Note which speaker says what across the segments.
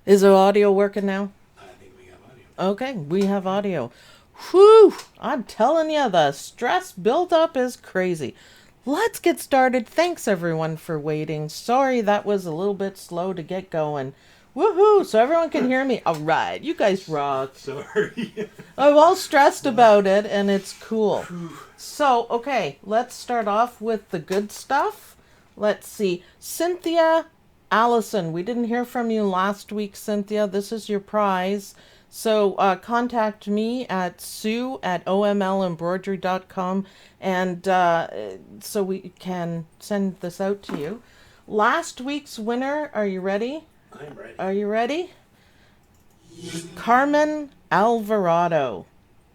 Speaker 1: Is the audio working now?
Speaker 2: I think we have audio.
Speaker 1: Okay, we have audio. Whew! I'm telling you, the stress built up is crazy. Let's get started. Thanks everyone for waiting. Sorry that was a little bit slow to get going. Woohoo! So everyone can hear me. All right, you guys rock.
Speaker 2: Sorry.
Speaker 1: I'm all stressed about it, and it's cool. So, okay, let's start off with the good stuff. Let's see. Cynthia Allison, we didn't hear from you last week, Cynthia. This is your prize. So contact me at sue@omlembroidery.com, and so we can send this out to you. Last week's winner, are you ready?
Speaker 2: I'm ready.
Speaker 1: Are you ready? Carmen Alvarado.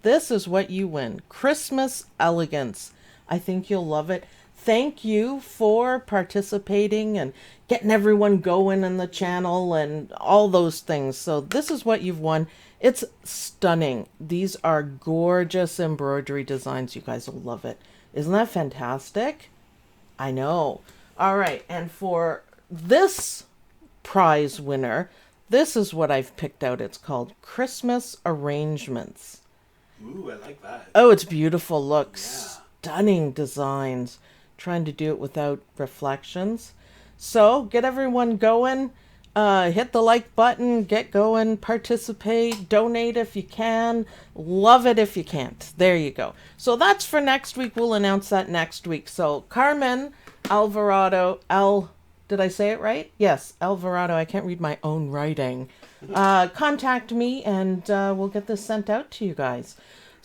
Speaker 1: This is what you win. Christmas Elegance. I think you'll love it. Thank you for participating and getting everyone going in the channel and all those things. So this is what you've won. It's stunning. These are gorgeous embroidery designs. You guys will love it. Isn't that fantastic? I know. All right. And for this prize winner, this is what I've picked out. It's called Christmas Arrangements.
Speaker 2: Ooh, I like that.
Speaker 1: Oh, it's beautiful. Look,
Speaker 2: Yeah.
Speaker 1: stunning designs. Trying to do it without reflections. So get everyone going. Hit the like button. Get going. Participate. Donate if you can. Love it if you can't. There you go. So that's for next week. We'll announce that next week. So Carmen Alvarado. Did I say it right? Yes, Alvarado. I can't read my own writing. Contact me and we'll get this sent out to you guys.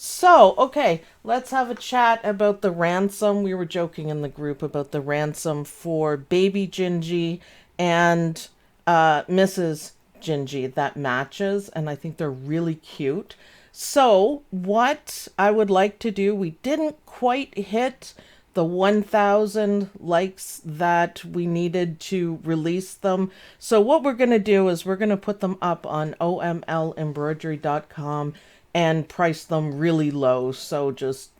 Speaker 1: So, okay, let's have a chat about the ransom. We were joking in the group about the ransom for baby Gingy and Mrs. Gingy that matches, and I think they're really cute. So, what I would like to do, we didn't quite hit the 1,000 likes that we needed to release them. So what we're going to do is we're going to put them up on omlembroidery.com and price them really low. So just,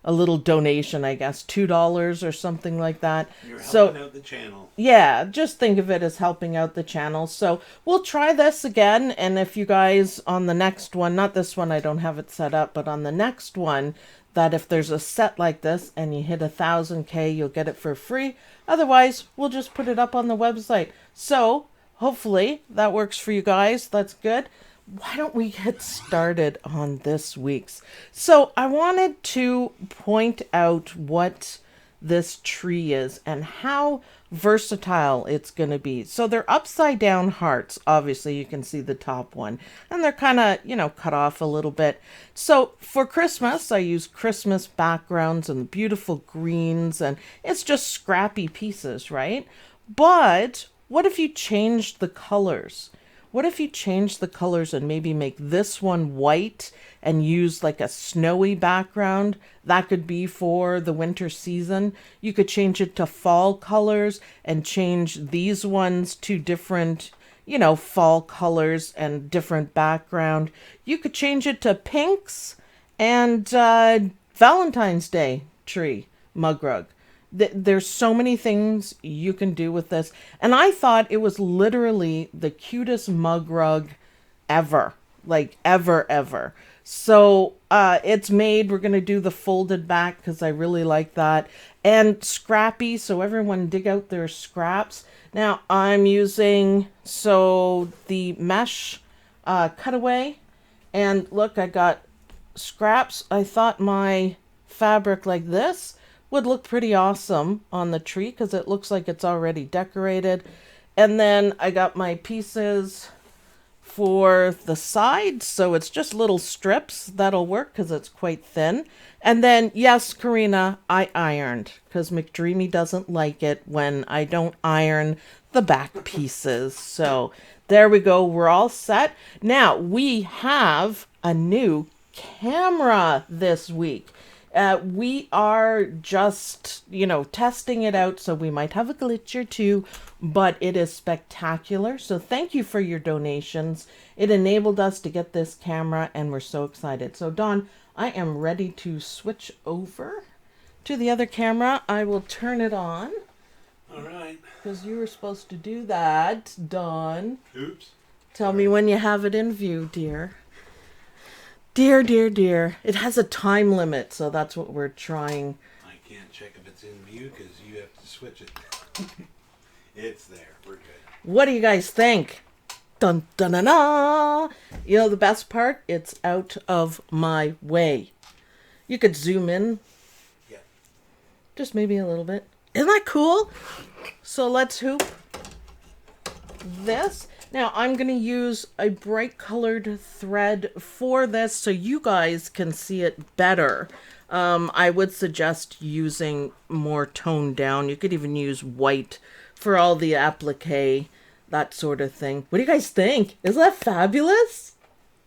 Speaker 1: a little donation, I guess, $2 or something like that.
Speaker 2: You're
Speaker 1: So
Speaker 2: helping out the channel.
Speaker 1: yeah, just think of it as helping out the channel. So we'll try this again. And if you guys on the next one, not this one, I don't have it set up, but on the next one, that if there's a set like this and you hit 1,000K, you'll get it for free. Otherwise, we'll just put it up on the website. So hopefully that works for you guys. That's good. Why don't we get started on this week's? So I wanted to point out what this tree is and how versatile it's going to be. So they're upside down hearts. Obviously, you can see the top one. And they're kind of, cut off a little bit. So for Christmas, I use Christmas backgrounds and beautiful greens. And it's just scrappy pieces, right? But what if you changed the colors? What if you change the colors and maybe make this one white and use like a snowy background? That could be for the winter season. You could change it to fall colors and change these ones to different, fall colors and different background. You could change it to pinks and Valentine's Day tree mug rug. There's so many things you can do with this. And I thought it was literally the cutest mug rug ever. Like ever. So it's made. We're going to do the folded back because I really like that. And scrappy. So everyone dig out their scraps. Now I'm using the mesh cutaway. And look, I got scraps. I thought my fabric like this would look pretty awesome on the tree because it looks like it's already decorated. And then I got my pieces for the sides, so it's just little strips. That'll work because it's quite thin. And then, yes, Karina, I ironed because McDreamy doesn't like it when I don't iron the back pieces. So there we go. We're all set. Now, we have a new camera this week. We are just, testing it out, so we might have a glitch or two, but it is spectacular. So thank you for your donations. It enabled us to get this camera, and we're so excited. So Dawn, I am ready to switch over to the other camera. I will turn it on.
Speaker 2: All right.
Speaker 1: Because you were supposed to do that, Dawn.
Speaker 2: Oops.
Speaker 1: Tell me when you have it in view, dear. Dear, dear, dear. It has a time limit, so that's what we're trying.
Speaker 2: I can't check if it's in view because you have to switch it. It's there. We're good.
Speaker 1: What do you guys think? Dun dun dun dun! You know the best part? It's out of my way. You could zoom in.
Speaker 2: Yeah.
Speaker 1: Just maybe a little bit. Isn't that cool? So let's hoop this. Now I'm going to use a bright colored thread for this so you guys can see it better. I would suggest using more toned down. You could even use white for all the applique, that sort of thing. What do you guys think? Isn't that fabulous?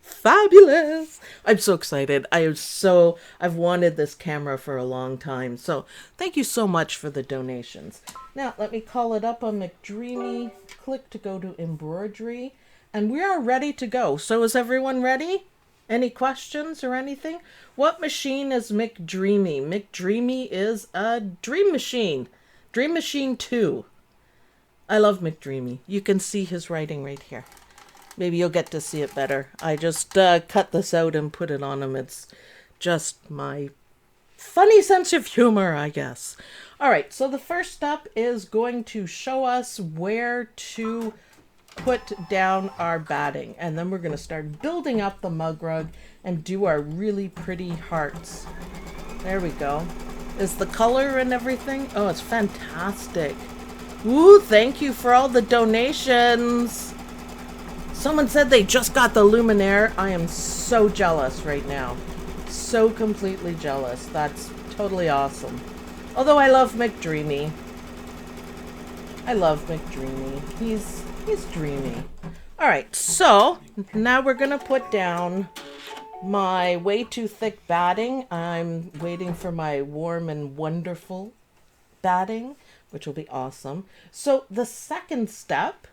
Speaker 1: Fabulous! I'm so excited. I've wanted this camera for a long time. So thank you so much for the donations. Now let me call it up on McDreamy. Click to go to embroidery. And we are ready to go. So is everyone ready? Any questions or anything? What machine is McDreamy? McDreamy is a Dream Machine. Dream Machine 2. I love McDreamy. You can see his writing right here. Maybe you'll get to see it better. I just cut this out and put it on him. It's just my funny sense of humor, I guess. All right, so the first step is going to show us where to put down our batting. And then we're going to start building up the mug rug and do our really pretty hearts. There we go. Is the color and everything? Oh, it's fantastic. Ooh, thank you for all the donations. Someone said they just got the Luminaire. I am so jealous right now. So completely jealous. That's totally awesome. Although I love McDreamy. I love McDreamy. He's dreamy. Alright, so now we're going to put down my way too thick batting. I'm waiting for my warm and wonderful batting, which will be awesome. So the second step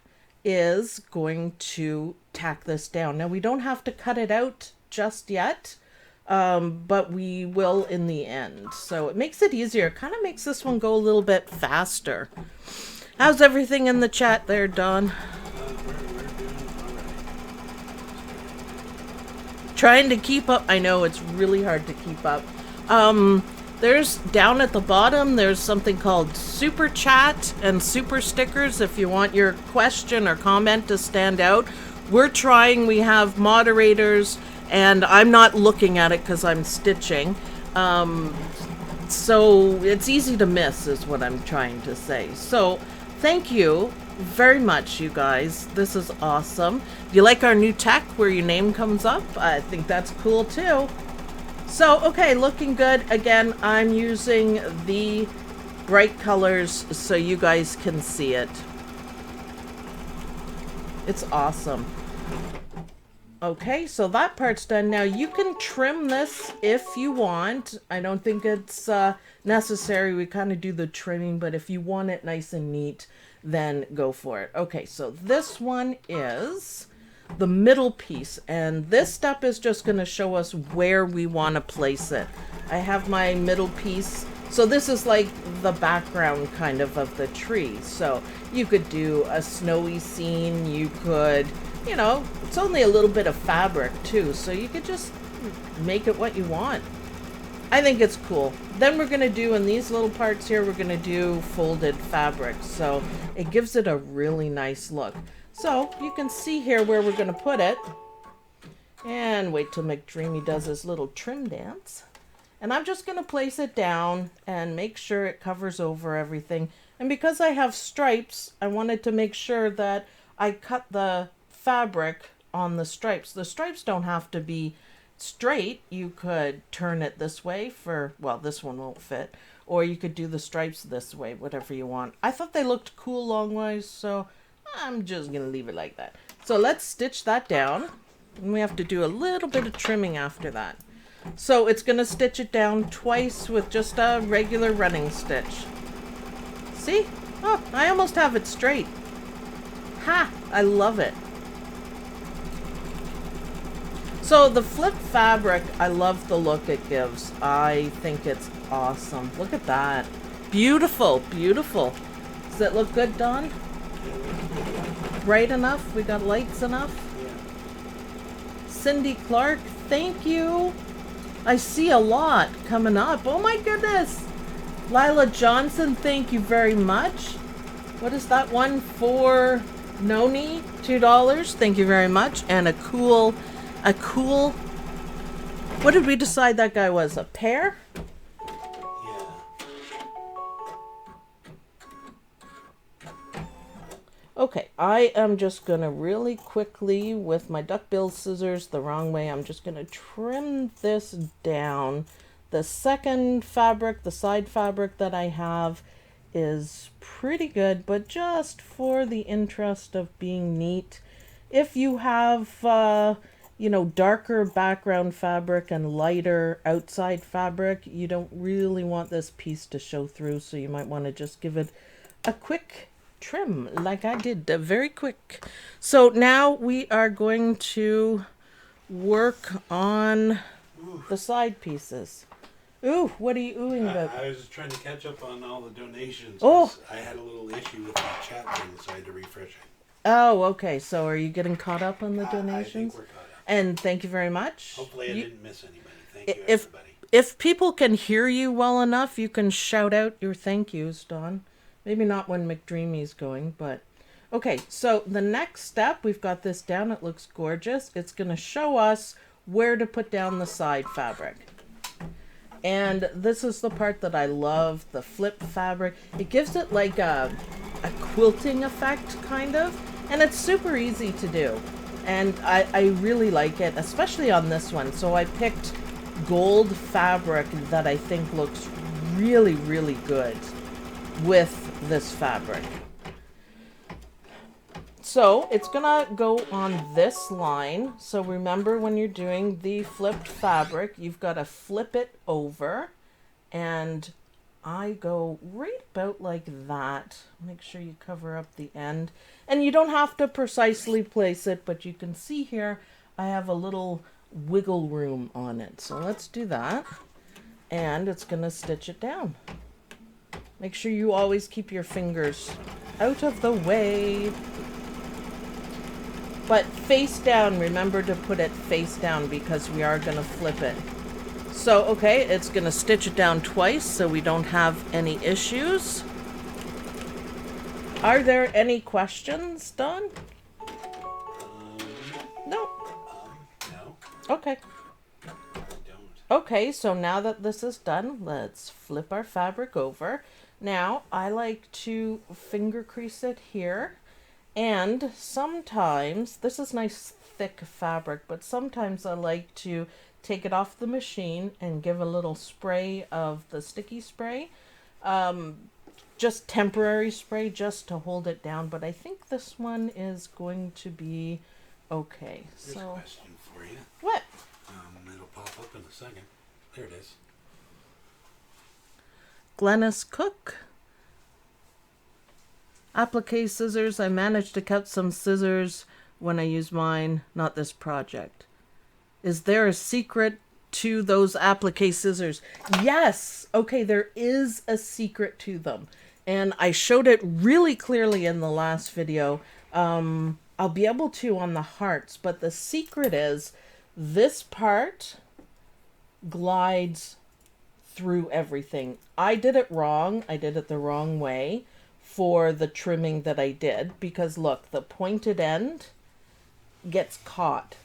Speaker 1: is going to tack this down. Now we don't have to cut it out just yet, but we will in the end. So it makes it easier. It kind of makes this one go a little bit faster. How's everything in the chat there, Don?
Speaker 2: We're doing all right.
Speaker 1: Trying to keep up. I know it's really hard to keep up. There's down at the bottom, there's something called Super Chat and Super Stickers if you want your question or comment to stand out. We're trying, we have moderators, and I'm not looking at it because I'm stitching. So it's easy to miss is what I'm trying to say. So thank you very much, you guys. This is awesome. Do you like our new tech where your name comes up? I think that's cool too. So, okay, looking good. Again, I'm using the bright colors so you guys can see it. It's awesome. Okay, so that part's done. Now, you can trim this if you want. I don't think it's necessary. We kind of do the trimming, but if you want it nice and neat, then go for it. Okay, so this one is the middle piece, and this step is just going to show us where we want to place it. I have my middle piece, so this is like the background kind of the tree. So you could do a snowy scene, you could, you know, it's only a little bit of fabric too, so you could just make it what you want. I think it's cool. Then we're going to do, in these little parts here, we're going to do folded fabric, so it gives it a really nice look. So you can see here where we're going to put it. And wait till McDreamy does his little trim dance. And I'm just going to place it down and make sure it covers over everything. And because I have stripes, I wanted to make sure that I cut the fabric on the stripes. The stripes don't have to be straight. You could turn it this way for, well, this one won't fit. Or you could do the stripes this way, whatever you want. I thought they looked cool long ways, so I'm just going to leave it like that. So let's stitch that down. And we have to do a little bit of trimming after that. So it's going to stitch it down twice with just a regular running stitch. See? Oh, I almost have it straight. Ha! I love it. So the flip fabric, I love the look it gives. I think it's awesome. Look at that. Beautiful, beautiful. Does that look good, Dawn? Bright enough? We got lights enough? Cindy Clark, thank you. I see a lot coming up. Oh my goodness. Lila Johnson, thank you very much. What is that one for? Noni, $2. Thank you very much. And a cool, what did we decide that guy was? A pear?
Speaker 2: Yeah.
Speaker 1: Okay, I am just going to really quickly, with my duckbill scissors the wrong way, I'm just going to trim this down. The second fabric, the side fabric that I have, is pretty good, but just for the interest of being neat, if you have, you know, darker background fabric and lighter outside fabric, you don't really want this piece to show through, so you might want to just give it a quick trim like I did, very quick. So now we are going to work on the side pieces. Ooh, what are you oohing about?
Speaker 2: I was just trying to catch up on all the donations.
Speaker 1: Oh.
Speaker 2: I had a little issue with my chat thing, so I had to refresh it.
Speaker 1: Oh, okay. So are you getting caught up on the
Speaker 2: I
Speaker 1: donations?
Speaker 2: think we're caught up.
Speaker 1: And thank you very much.
Speaker 2: Hopefully I didn't miss anybody. Thank you,
Speaker 1: If
Speaker 2: everybody.
Speaker 1: if people can hear you well enough, you can shout out your thank yous, Dawn. Maybe not when McDreamy's going, but okay. So the next step, we've got this down. It looks gorgeous. It's going to show us where to put down the side fabric. And this is the part that I love, the flip fabric. It gives it like a quilting effect, kind of. And it's super easy to do. And I really like it, especially on this one. So I picked gold fabric that I think looks really, really good with this fabric. So it's gonna go on this line. So remember, when you're doing the flipped fabric, you've got to flip it over, and I go right about like that. Make sure you cover up the end, and you don't have to precisely place it, but you can see here I have a little wiggle room on it. So let's do that, and it's gonna stitch it down. Make sure you always keep your fingers out of the way. But face down, remember to put it face down because we are going to flip it. So, okay, it's going to stitch it down twice so we don't have any issues. Are there any questions, Don? No.
Speaker 2: No.
Speaker 1: Okay.
Speaker 2: I don't.
Speaker 1: Okay, so now that this is done, let's flip our fabric over. Now, I like to finger crease it here. And sometimes, this is nice thick fabric, but sometimes I like to take it off the machine and give a little spray of the sticky spray. Just temporary spray just to hold it down, but I think this one is going to be okay.
Speaker 2: Here's a question for you.
Speaker 1: What?
Speaker 2: It'll pop up in a second. There it is.
Speaker 1: Glennis Cook. Applique scissors. I managed to cut some scissors when I use mine, not this project. Is there a secret to those applique scissors? Yes. Okay, there is a secret to them. And I showed it really clearly in the last video. I'll be able to on the hearts, but the secret is this part glides through everything. I did it wrong. I did it the wrong way for the trimming that I did, because look, the pointed end gets caught.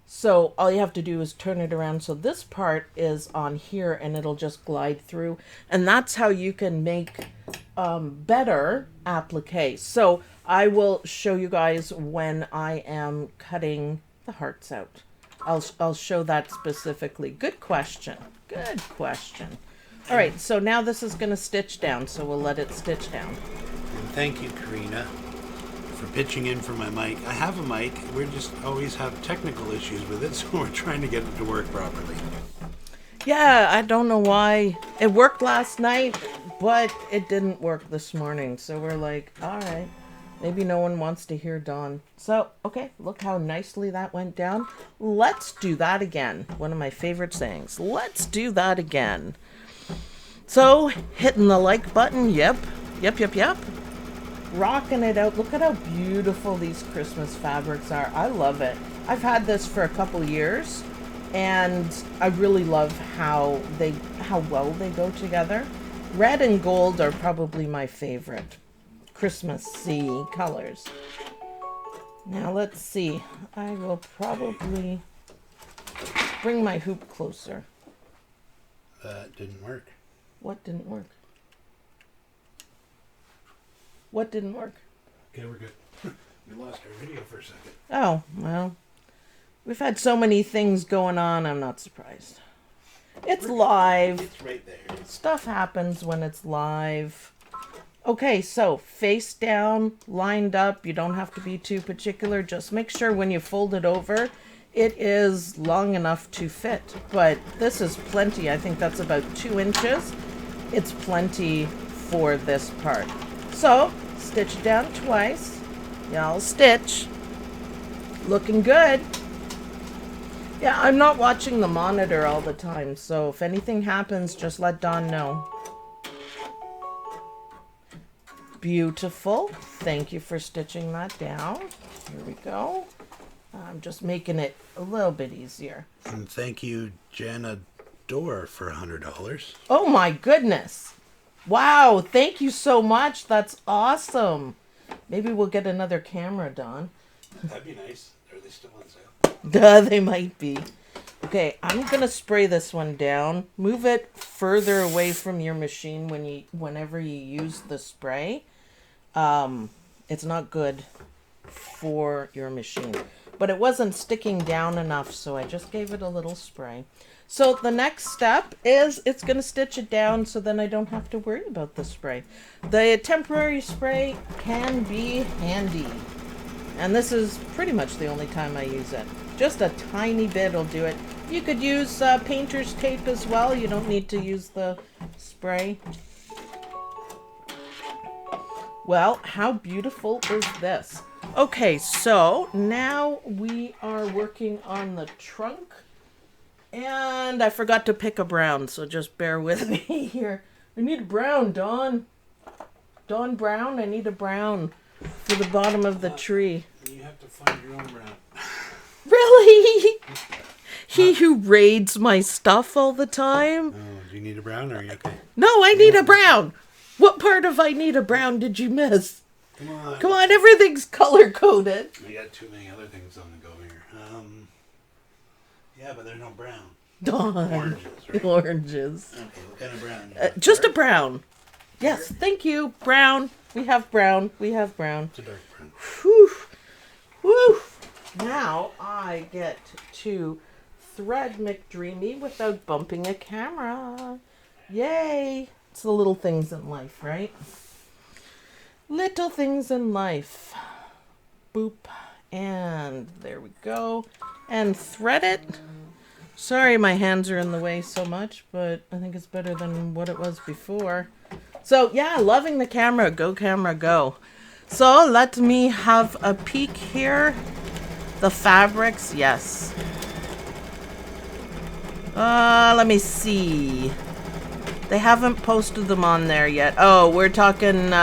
Speaker 1: So all you have to do is turn it around so this part is on here and it'll just glide through. And that's how you can make better applique. So I will show you guys when I am cutting the hearts out. I'll show that specifically. Good question. Good question. All right, so now this is going to stitch down, so we'll let it stitch down.
Speaker 2: And thank you, Karina, for pitching in for my mic. I have a mic. We just always have technical issues with it, so we're trying to get it to work properly.
Speaker 1: Yeah, I don't know why. It worked last night, but it didn't work this morning. So we're like, all right, maybe no one wants to hear Dawn. So, okay, look how nicely that went down. Let's do that again. One of my favorite sayings. Let's do that again. So, hitting the like button, yep. Rocking it out. Look at how beautiful these Christmas fabrics are. I love it. I've had this for a couple years, and I really love how well they go together. Red and gold are probably my favorite Christmassy colors. Now let's see. I will probably bring my hoop closer.
Speaker 2: That didn't work.
Speaker 1: What didn't work? What didn't work?
Speaker 2: Okay, we're good. We lost our video for a second.
Speaker 1: Oh, well. We've had so many things going on, I'm not surprised. It's live.
Speaker 2: It's right there.
Speaker 1: Stuff happens when it's live. Okay, so face down, lined up. You don't have to be too particular. Just make sure when you fold it over, it is long enough to fit. But this is plenty. I think that's about 2 inches. It's plenty for this part. So, stitch it down twice. Y'all stitch. Looking good. Yeah, I'm not watching the monitor all the time, so if anything happens, just let Dawn know. Beautiful. Thank you for stitching that down. Here we go. I'm just making it a little bit easier.
Speaker 2: And thank you, Jana Door, for $100.
Speaker 1: Oh my goodness. Wow, thank you so much. That's awesome. Maybe we'll get another camera, Dawn.
Speaker 2: That'd be nice. Are they still on sale?
Speaker 1: Duh, they might be. Okay, I'm gonna spray this one down. Move it further away from your machine whenever you use the spray. It's not good for your machine. But it wasn't sticking down enough, so I just gave it a little spray. So the next step is it's going to stitch it down so then I don't have to worry about the spray. The temporary spray can be handy. And this is pretty much the only time I use it. Just a tiny bit will do it. You could use painter's tape as well. You don't need to use the spray. Well, how beautiful is this? Okay, so now we are working on the trunk. And I forgot to pick a brown, so just bear with me here. I need a brown, Dawn. Dawn Brown, I need a brown for the bottom of the tree.
Speaker 2: You have to find your own brown.
Speaker 1: Really? He who raids my stuff all the time?
Speaker 2: Oh, do you need a brown or are you okay?
Speaker 1: No, I need a brown. What part of I need a brown did you miss?
Speaker 2: Come on.
Speaker 1: Come on, everything's color-coded.
Speaker 2: We got too many other things on the go here. Yeah, but there's no brown.
Speaker 1: Dawn.
Speaker 2: Oranges, right?
Speaker 1: Oranges.
Speaker 2: Okay, what kind of brown?
Speaker 1: Just a brown. Yes, thank you. Brown. We have brown. We have brown.
Speaker 2: It's a dark brown.
Speaker 1: Whew. Whew. Now I get to thread McDreamy without bumping a camera. Yay. It's the little things in life, right? Little things in life. Boop. And there we go. And thread it. Sorry my hands are in the way so much, but I think it's better than what it was before. So yeah, loving the camera. Go camera, go. So let me have a peek here. The fabrics, yes. Let me see. They haven't posted them on there yet. Oh, we're talking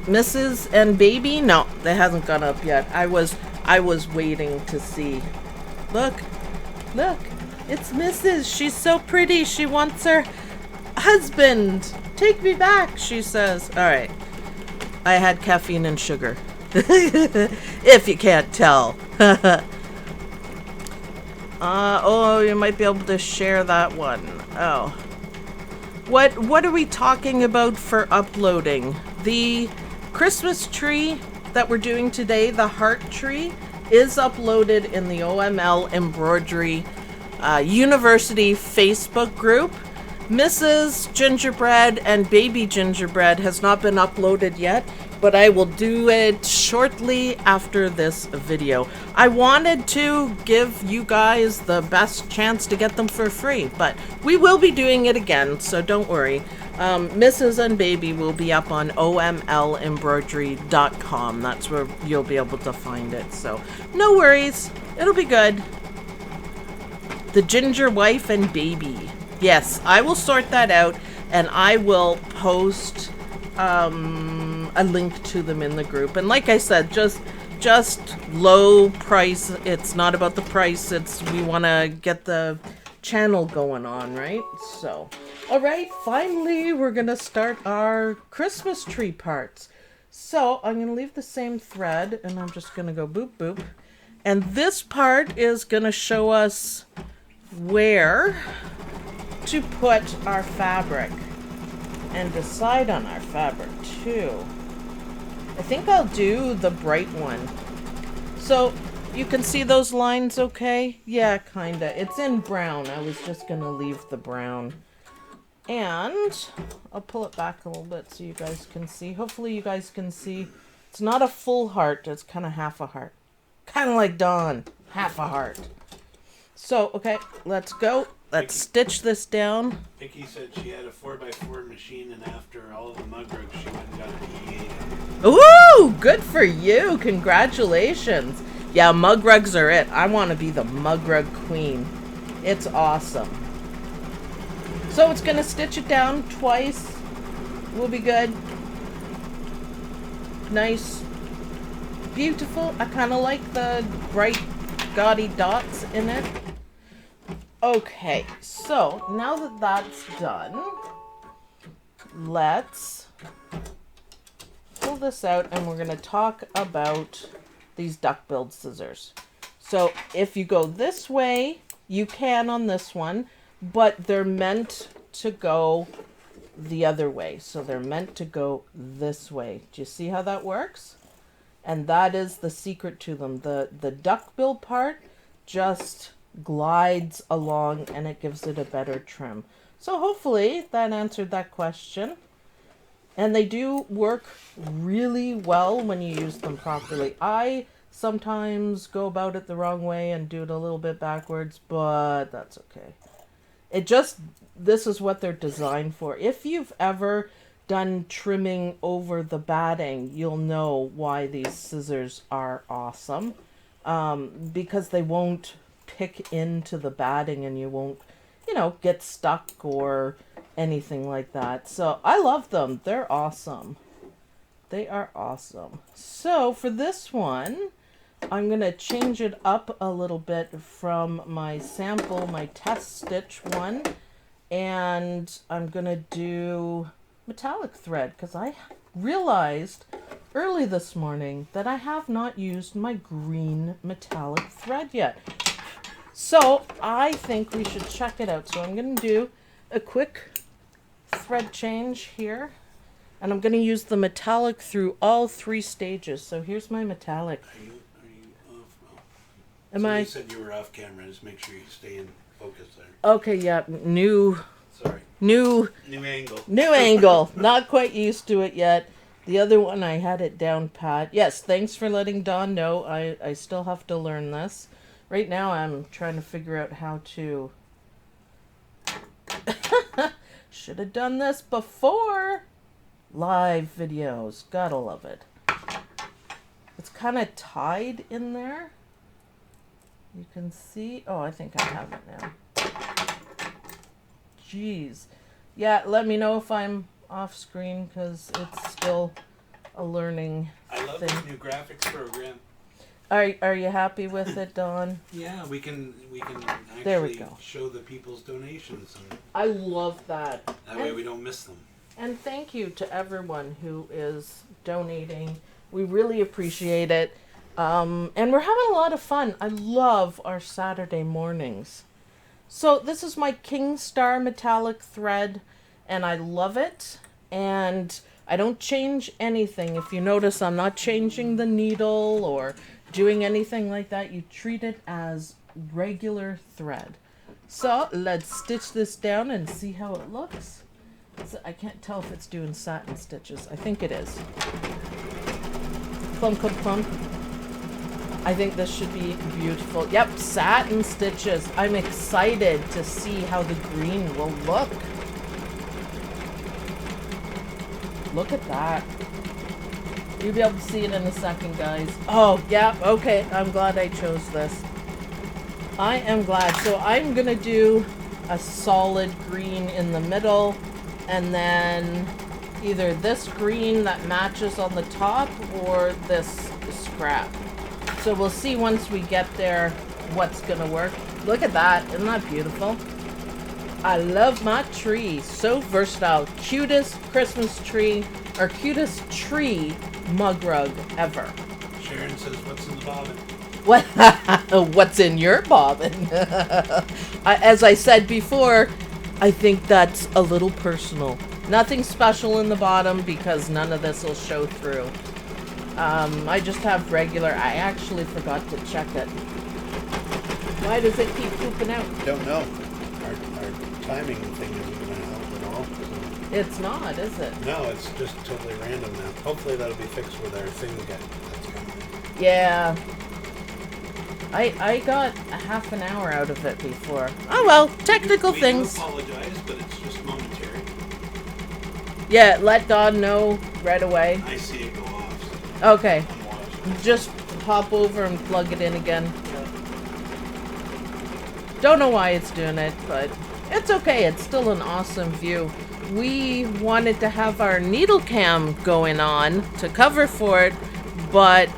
Speaker 1: Mrs. and Baby? No, they hasn't gone up yet. I was waiting to see. Look, it's Mrs. She's so pretty. She wants her husband. Take me back, she says. All right. I had caffeine and sugar. If you can't tell. Oh, you might be able to share that one. Oh. What are we talking about for uploading? The Christmas tree that we're doing today, the heart tree, is uploaded in the OML Embroidery University Facebook group. Mrs. Gingerbread and Baby Gingerbread has not been uploaded yet, but I will do it shortly after this video. I wanted to give you guys the best chance to get them for free, but we will be doing it again, so don't worry. Mrs. and Baby will be up on omlembroidery.com. That's where you'll be able to find it, so no worries. It'll be good. The Ginger Wife and Baby. Yes, I will sort that out, and I will post a link to them in the group. And like I said, just just low price. It's not about the price. It's we want to get the channel going on, right? So, all right, finally we're going to start our Christmas tree parts. So I'm going to leave the same thread and I'm just going to go boop, boop. And this part is going to show us where to put our fabric and decide on our fabric too. I think I'll do the bright one. So you can see those lines okay? Yeah, kinda. It's in brown. I was just gonna leave the brown. And I'll pull it back a little bit so you guys can see. Hopefully you guys can see. It's not a full heart. It's kind of half a heart. Kind of like Dawn. Half a heart. So, okay, let's go. Let's stitch this down.
Speaker 2: Vicky said she had a 4x4 machine, and after all of the mug rugs, she went and got an E8.
Speaker 1: Ooh, good for you. Congratulations. Yeah, mug rugs are it. I want to be the mug rug queen. It's awesome. So it's going to stitch it down twice. Will be good. Nice. Beautiful. I kind of like the bright, gaudy dots in it. Okay, so now that that's done, let's pull this out and we're going to talk about these duck-billed scissors. So if you go this way, you can on this one, but they're meant to go the other way. So they're meant to go this way. Do you see how that works? And that is the secret to them. The duck-bill part just glides along and it gives it a better trim. So hopefully that answered that question. And they do work really well when you use them properly. I sometimes go about it the wrong way and do it a little bit backwards, but that's okay. This is what they're designed for. If you've ever done trimming over the batting, you'll know why these scissors are awesome. Because they won't pick into the batting and you won't, get stuck or anything like that. So I love them. They're awesome. They are awesome. So for this one, I'm going to change it up a little bit from my sample, my test stitch one. And I'm going to do metallic thread because I realized early this morning that I have not used my green metallic thread yet. So I think we should check it out. So I'm going to do a quick thread change here. And I'm going to use the metallic through all 3 stages. So here's my metallic.
Speaker 2: Are you off?
Speaker 1: Am
Speaker 2: so
Speaker 1: I?
Speaker 2: You said you were off camera. Just make sure you stay in focus there.
Speaker 1: Okay, yeah. New
Speaker 2: angle.
Speaker 1: New angle. Not quite used to it yet. The other one, I had it down pat. Yes, thanks for letting Dawn know. I still have to learn this. Right now, I'm trying to figure out how to... Should have done this before live videos. Gotta love it. It's kind of tied in there. You can see... Oh, I think I have it now. Jeez. Yeah, let me know if I'm off screen because it's still a learning
Speaker 2: I love
Speaker 1: thing.
Speaker 2: this new graphics program.
Speaker 1: Are you happy with it, Dawn?
Speaker 2: Yeah, we can
Speaker 1: There we
Speaker 2: actually
Speaker 1: go.
Speaker 2: show the people's donations, and
Speaker 1: I love that.
Speaker 2: that way we don't miss them.
Speaker 1: And thank you to everyone who is donating. We really appreciate it. And we're having a lot of fun. I love our Saturday mornings. So this is my King Star metallic thread, and I love it. And I don't change anything. If you notice, I'm not changing the needle or doing anything like that. You treat it as regular thread. So let's stitch this down and see how it looks. I can't tell if it's doing satin stitches. I think it is. Plum, plum, plum. I think this should be beautiful. Yep, satin stitches. I'm excited to see how the green will look. Look at that. You'll be able to see it in a second, guys. Oh, yeah, okay. I'm glad I chose this. I am glad. So I'm going to do a solid green in the middle, and then either this green that matches on the top or this scrap. So we'll see once we get there what's gonna work. Look at that, isn't that beautiful? I love my tree, so versatile. Cutest Christmas tree, or cutest tree mug rug ever.
Speaker 2: Sharon says, what's in the bobbin?
Speaker 1: What? What's in your bobbin? As I said before, I think that's a little personal. Nothing special in the bottom because none of this will show through. I just have regular. I actually forgot to check it. Why does it keep pooping out?
Speaker 2: Don't know. Our timing thing isn't going to help at all. So.
Speaker 1: It's not, is it?
Speaker 2: No, it's just totally random now. Hopefully that'll be fixed with our thing that's coming.
Speaker 1: Yeah. I got a half an hour out of it before. Oh well, technical things.
Speaker 2: We do apologize, but it's just momentary.
Speaker 1: Yeah, let Don know right away.
Speaker 2: I see it go off.
Speaker 1: So okay. Just hop over and plug it in again. Don't know why it's doing it, but it's okay. It's still an awesome view. We wanted to have our needle cam going on to cover for it, but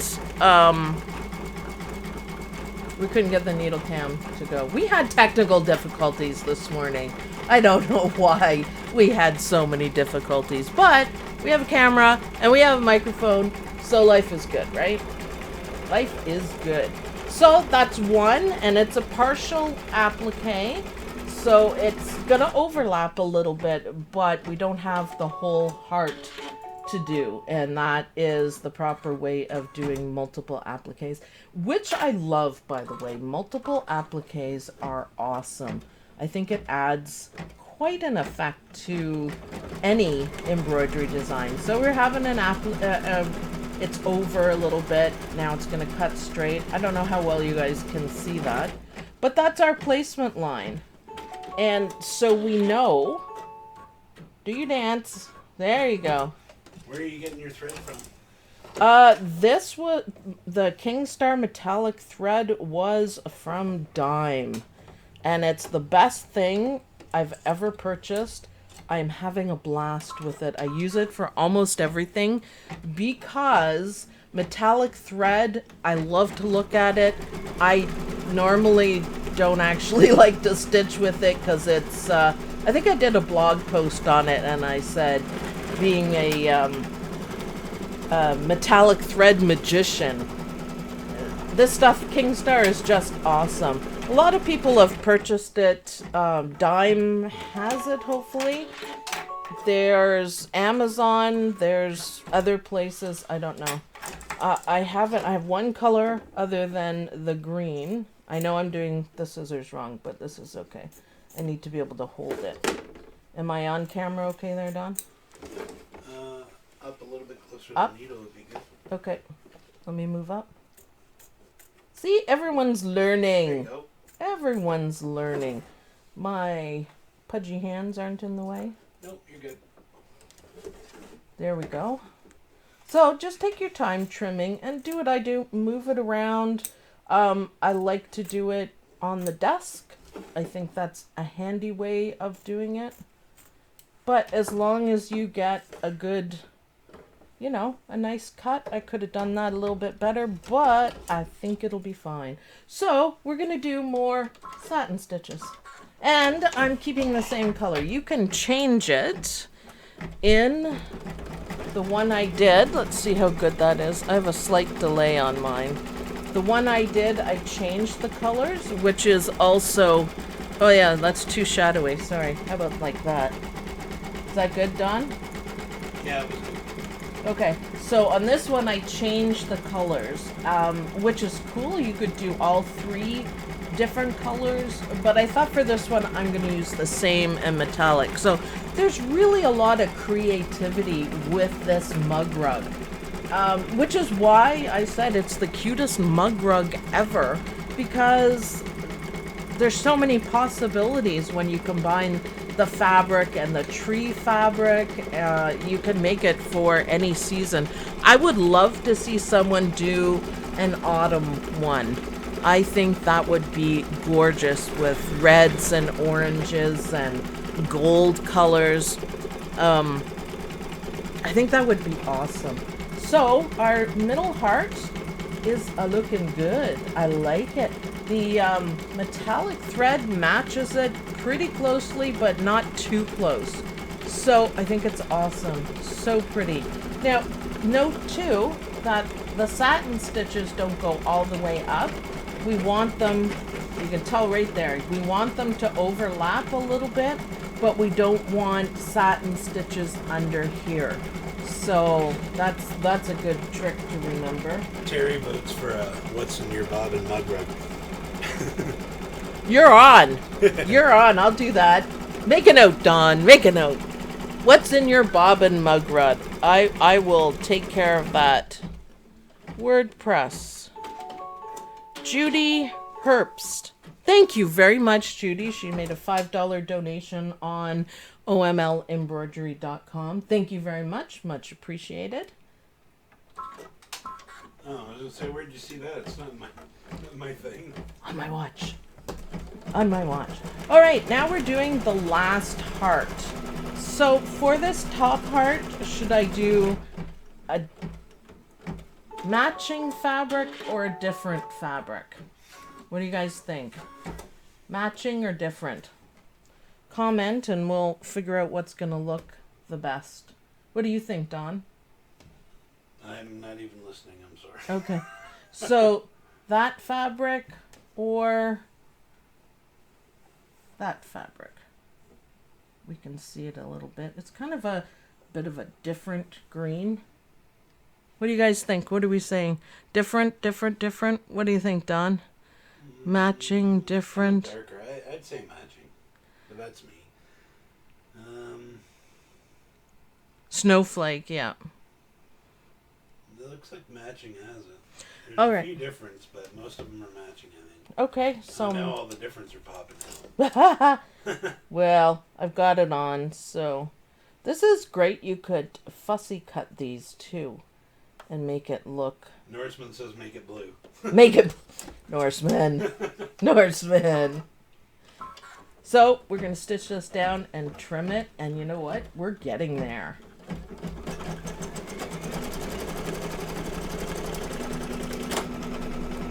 Speaker 1: we couldn't get the needle cam to go. We had technical difficulties this morning. I don't know why we had so many difficulties, but we have a camera and we have a microphone, so life is good, right? Life is good. So that's one, and it's a partial applique, so it's gonna overlap a little bit, but we don't have the whole heart to do, and that is the proper way of doing multiple appliques, which I love, by the way. Multiple appliques are awesome. I think it adds quite an effect to any embroidery design. So we're having an it's over a little bit. Now it's going to cut straight. I don't know how well you guys can see that, but that's our placement line. And so we know, do you dance? There you go.
Speaker 2: Where are you getting your thread from?
Speaker 1: This was, the Kingstar metallic thread was from Dime, and it's the best thing I've ever purchased. I'm having a blast with it. I use it for almost everything because metallic thread, I love to look at it. I normally don't actually like to stitch with it because it's, I think I did a blog post on it and I said, being a metallic thread magician, this stuff, Kingstar, is just awesome. A lot of people have purchased it. Dime has it, hopefully. There's Amazon. There's other places. I don't know. I have one color other than the green. I know I'm doing the scissors wrong, but this is okay. I need to be able to hold it. Am I on camera okay there, Don?
Speaker 2: Up a little bit closer
Speaker 1: Up?
Speaker 2: to the needle would be good.
Speaker 1: Okay. Let me move up. See, everyone's learning.
Speaker 2: There you go.
Speaker 1: Everyone's learning. My pudgy hands aren't in the way.
Speaker 2: Nope, you're good.
Speaker 1: There we go. So just take your time trimming and do what I do. Move it around. I like to do it on the desk. I think that's a handy way of doing it. But as long as you get a good, you know, a nice cut. I could have done that a little bit better, but I think it'll be fine. So we're going to do more satin stitches. And I'm keeping the same color. You can change it in the one I did. Let's see how good that is. I have a slight delay on mine. The one I did, I changed the colors, which is also, oh yeah, that's too shadowy. Sorry. How about like that? Is that good, Don?
Speaker 2: Yeah, it was good.
Speaker 1: Okay, so on this one I changed the colors, which is cool. You could do all three different colors, but I thought for this one I'm going to use the same and metallic. So there's really a lot of creativity with this mug rug, which is why I said it's the cutest mug rug ever, because there's so many possibilities when you combine the fabric and the tree fabric. You can make it for any season. I would love to see someone do an autumn one. I think that would be gorgeous with reds and oranges and gold colors. I think that would be awesome. So our middle heart is looking good. I like it. The metallic thread matches it pretty closely, but not too close. So I think it's awesome. So pretty. Now, note too that the satin stitches don't go all the way up. We want them, you can tell right there, we want them to overlap a little bit, but we don't want satin stitches under here. So that's a good trick to remember.
Speaker 2: Terry votes for what's in your bobbin mug rug.
Speaker 1: You're on. You're on. I'll do that. Make a note, Dawn. Make a note. What's in your bobbin mug rug? I will take care of that. WordPress. Judy Herbst. Thank you very much, Judy. She made a $5 donation on omlembroidery.com. Thank you very much. Much appreciated.
Speaker 2: Oh, I was going to say, where'd you see that? It's not my thing.
Speaker 1: On my watch. On my watch. All right, now we're doing the last heart. So for this top heart, should I do a matching fabric or a different fabric? What do you guys think? Matching or different? Comment and we'll figure out what's going to look the best. What do you think, Dawn?
Speaker 2: I'm not even listening, I'm sorry.
Speaker 1: Okay. So that fabric or that fabric? We can see it a little bit. It's kind of a bit of a different green. What do you guys think? What are we saying? Different, different, different? What do you think, Don? Matching, different?
Speaker 2: Darker. I'd say matching, but that's me.
Speaker 1: Snowflake, yeah.
Speaker 2: It looks like matching has it. There's
Speaker 1: All
Speaker 2: a
Speaker 1: right.
Speaker 2: few difference, but most of them are matching, I think.
Speaker 1: Okay, so
Speaker 2: Now all the difference are popping out.
Speaker 1: well, I've got it on, so this is great. You could fussy cut these too and make it look.
Speaker 2: Norseman says make it blue.
Speaker 1: Make it Norseman. Norseman. So we're going to stitch this down and trim it, and you know what? We're getting there.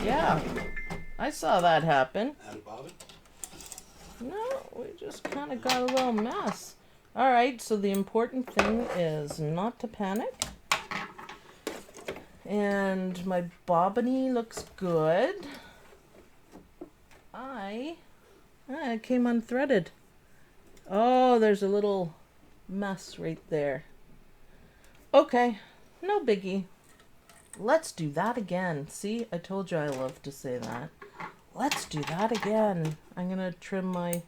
Speaker 1: Yeah, I saw that happen.
Speaker 2: Out of bobbin?
Speaker 1: No, we just kind of got a little mess. All right, so the important thing is not to panic. And my bobbiny looks good. It came unthreaded. Oh, there's a little mess right there. Okay, no biggie. Let's do that again. See, I told you I love to say that. Let's do that again. I'm going to trim my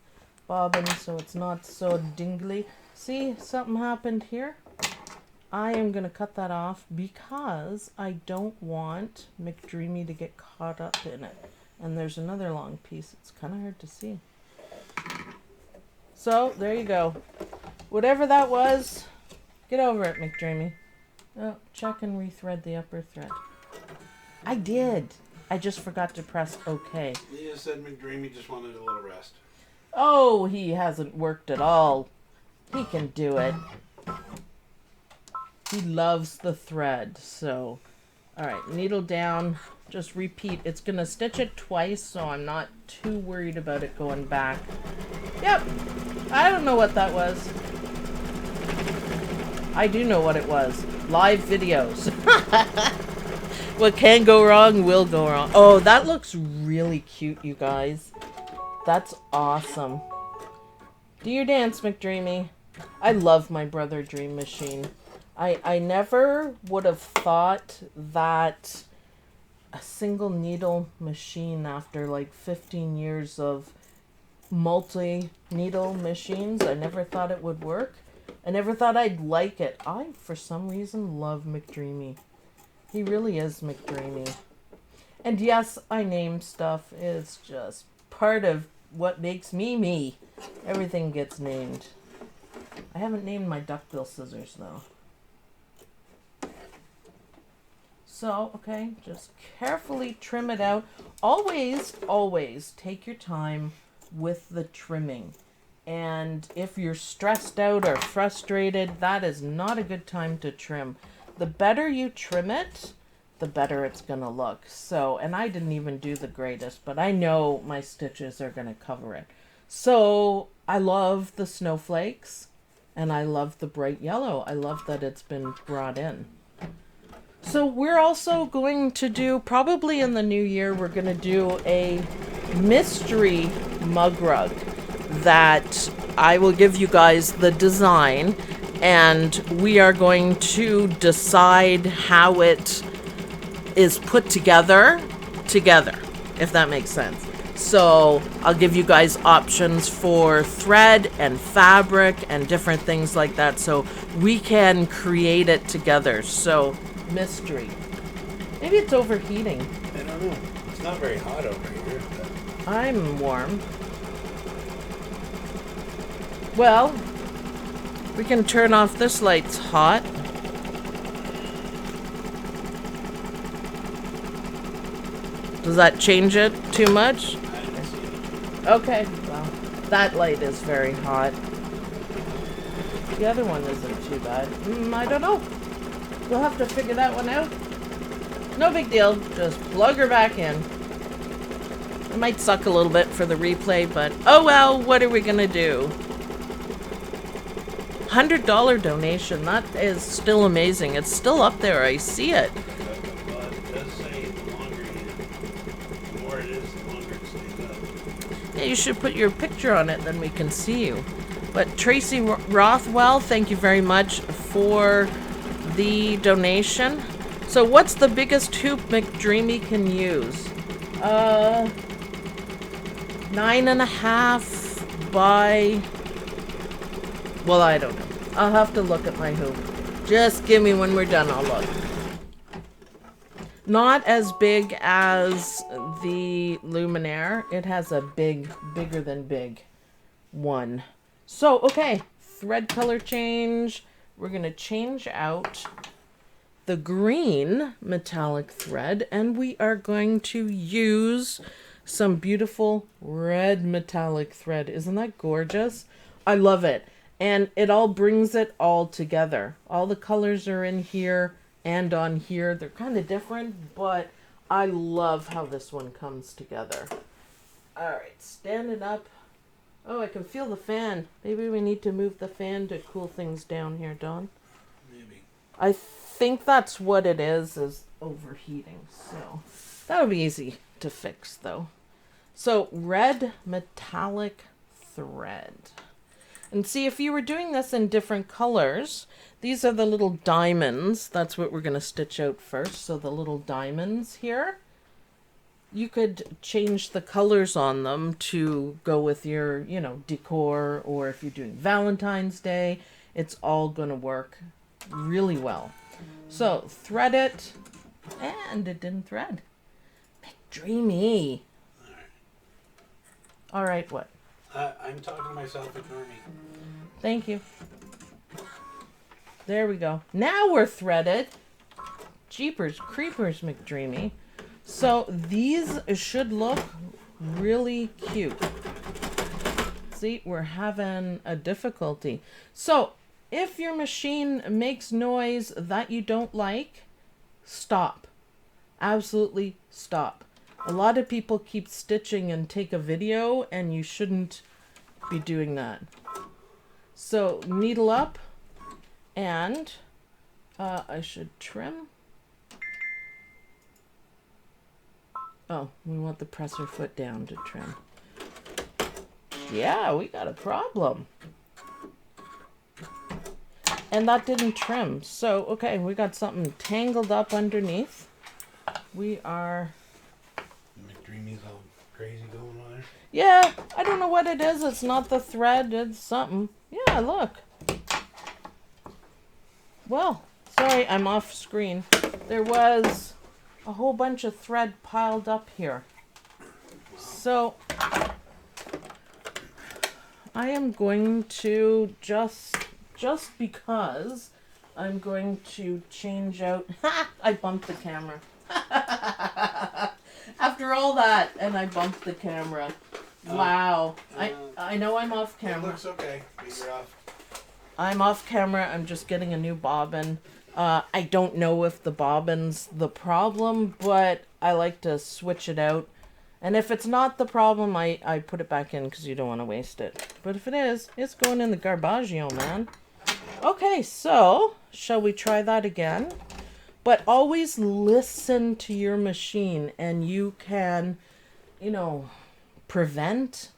Speaker 1: bobbin so it's not so dingly. See, something happened here. I am going to cut that off because I don't want McDreamy to get caught up in it. And there's another long piece. It's kind of hard to see. So, there you go. Whatever that was, get over it, McDreamy. Oh, check and rethread the upper thread. I did. I just forgot to press OK.
Speaker 2: You said McDreamy just wanted a little rest.
Speaker 1: Oh, he hasn't worked at all. He can do it. He loves the thread, so. Alright, needle down. Just repeat. It's going to stitch it twice, so I'm not too worried about it going back. Yep. I don't know what that was. I do know what it was. Live videos. What can go wrong will go wrong. Oh, that looks really cute, you guys. That's awesome. Do your dance, McDreamy. I love my Brother Dream Machine. I never would have thought that a single needle machine after like 15 years of multi-needle machines, I never thought it would work. I never thought I'd like it. I, for some reason, love McDreamy. He really is McDreamy. And yes, I name stuff. It's just part of what makes me me. Everything gets named. I haven't named my duckbill scissors, though. So, okay, just carefully trim it out. Always, always take your time with the trimming. And if you're stressed out or frustrated, that is not a good time to trim. The better you trim it, the better it's gonna look. So, and I didn't even do the greatest, but I know my stitches are gonna cover it. So I love the snowflakes and I love the bright yellow. I love that it's been brought in. So we're also going to do, probably in the new year, we're going to do a mystery mug rug that I will give you guys the design, and we are going to decide how it is put together, if that makes sense. So I'll give you guys options for thread and fabric and different things like that, so we can create it together. So mystery. Maybe it's overheating.
Speaker 2: I don't know. It's not very hot over here.
Speaker 1: I'm warm. Well, we can turn off this light's hot. Does that change it too much?
Speaker 2: I didn't see it.
Speaker 1: Okay, well, that light is very hot. The other one isn't too bad. I don't know. We'll have to figure that one out. No big deal. Just plug her back in. It might suck a little bit for the replay, but oh well, what are we gonna do? $100 donation. That is still amazing. It's still up there. I see it.
Speaker 2: Well, it does say the longer the more it is, the longer it stays up.
Speaker 1: Yeah, you should put your picture on it, then we can see you. But Tracy Rothwell, thank you very much for the donation. So what's the biggest hoop McDreamy can use? 9.5 by, well, I don't know. I'll have to look at my hoop. Just give me when we're done, I'll look. Not as big as the Luminaire. It has a bigger than big one. So, okay, thread color change. We're going to change out the green metallic thread, and we are going to use some beautiful red metallic thread. Isn't that gorgeous? I love it. And it all brings it all together. All the colors are in here and on here. They're kind of different, but I love how this one comes together. All right, standing up. Oh, I can feel the fan. Maybe we need to move the fan to cool things down here, Dawn.
Speaker 2: Maybe.
Speaker 1: I think that's what it is overheating. So that'll be easy to fix, though. So red metallic thread. And see, if you were doing this in different colors, these are the little diamonds. That's what we're going to stitch out first. So the little diamonds here. You could change the colors on them to go with your, you know, decor, or if you're doing Valentine's Day, it's all going to work really well. So thread it, and it didn't thread. McDreamy. All right, what?
Speaker 2: I'm talking to myself, ignore me.
Speaker 1: Thank you. There we go. Now we're threaded. Jeepers creepers, McDreamy. So these should look really cute. See, we're having a difficulty. So if your machine makes noise that you don't like, stop. Absolutely stop. A lot of people keep stitching and take a video, and you shouldn't be doing that. So needle up, and I should trim. Oh, we want the presser foot down to trim. Yeah, we got a problem. And that didn't trim. So, okay, we got something tangled up underneath. We are...
Speaker 2: McDreamy's all crazy going on there.
Speaker 1: Yeah, I don't know what it is. It's not the thread. It's something. Yeah, look. Well, sorry, I'm off screen. There was a whole bunch of thread piled up here. So I am going to just because I'm going to change out. I bumped the camera. After all that, and I bumped the camera. Wow. I know I'm off camera.
Speaker 2: It looks okay, but you're off.
Speaker 1: I'm off camera. I'm just getting a new bobbin. I don't know if the bobbin's the problem, but I like to switch it out. And if it's not the problem, I put it back in because you don't want to waste it. But if it is, it's going in the garbaggio, man. Okay, so shall we try that again? But always listen to your machine, and you can, you know, prevent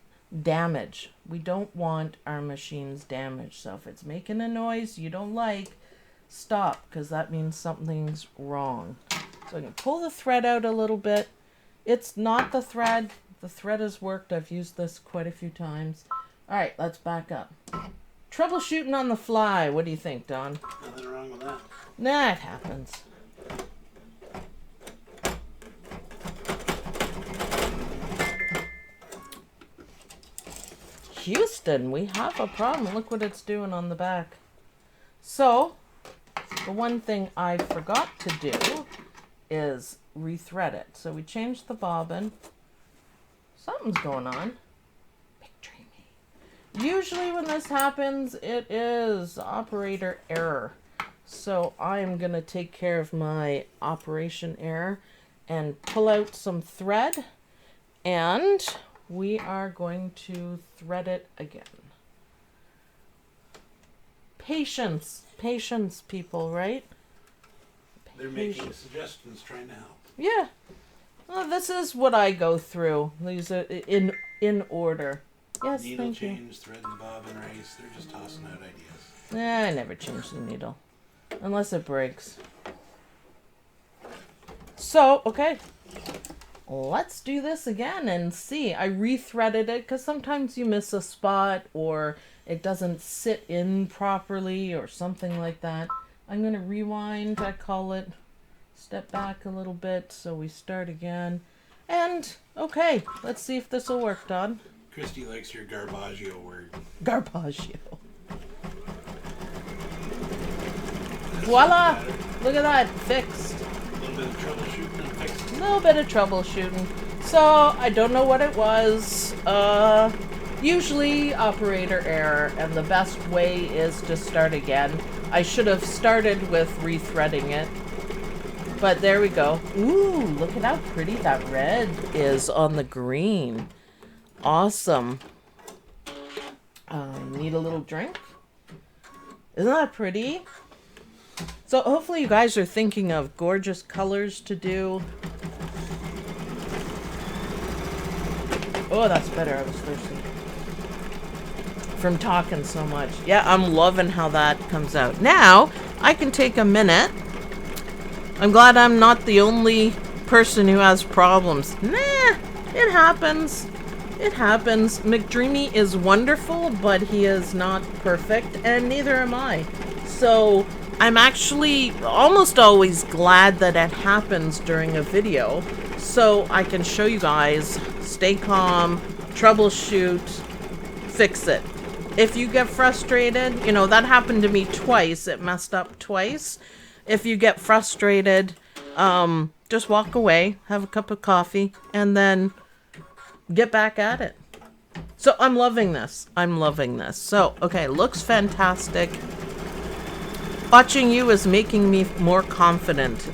Speaker 1: damage. We don't want our machines damaged. So if it's making a noise you don't like, stop, because that means something's wrong. So I can pull the thread out a little bit. It's not the thread. The thread has worked. I've used this quite a few times. All right, let's back up. Troubleshooting on the fly. What do you think, Don?
Speaker 2: Nothing wrong with that.
Speaker 1: Nah, it happens. Houston, we have a problem. Look what it's doing on the back. So, the one thing I forgot to do is rethread it. So we changed the bobbin. Something's going on. Usually when this happens, it is operator error. So I'm going to take care of my operation error and pull out some thread, and we are going to thread it again. Patience, people, right?
Speaker 2: They're making suggestions, trying to help.
Speaker 1: Yeah. Well, this is what I go through. These are in order. Yes,
Speaker 2: needle
Speaker 1: thank
Speaker 2: change,
Speaker 1: you.
Speaker 2: thread and bobbin race. They're just tossing out ideas.
Speaker 1: I never change the needle. Unless it breaks. So, okay. Let's do this again and see. I rethreaded it because sometimes you miss a spot or it doesn't sit in properly or something like that. I'm going to rewind. I call it step back a little bit so we start again. And, okay, let's see if this will work, Don.
Speaker 2: Christy likes your garbaggio word.
Speaker 1: Garbaggio. Voila! Look at that, fixed.
Speaker 2: A little bit of troubleshooting and fixed.
Speaker 1: A little bit of troubleshooting. So, I don't know what it was. Usually operator error, and the best way is to start again. I should have started with rethreading it. But there we go. Ooh, look at how pretty that red is on the green. Awesome. Need a little drink. Isn't that pretty? So hopefully you guys are thinking of gorgeous colors to do. Oh, that's better. I was thirsty from talking so much. Yeah, I'm loving how that comes out. Now, I can take a minute. I'm glad I'm not the only person who has problems. Nah, it happens. It happens. McDreamy is wonderful, but he is not perfect, and neither am I. So I'm actually almost always glad that it happens during a video, so I can show you guys, stay calm, troubleshoot, fix it. If you get frustrated, you know, that happened to me twice. It messed up twice. If you get frustrated, just walk away, have a cup of coffee, and then get back at it. So I'm loving this. I'm loving this. So, okay, looks fantastic. Watching you is making me more confident.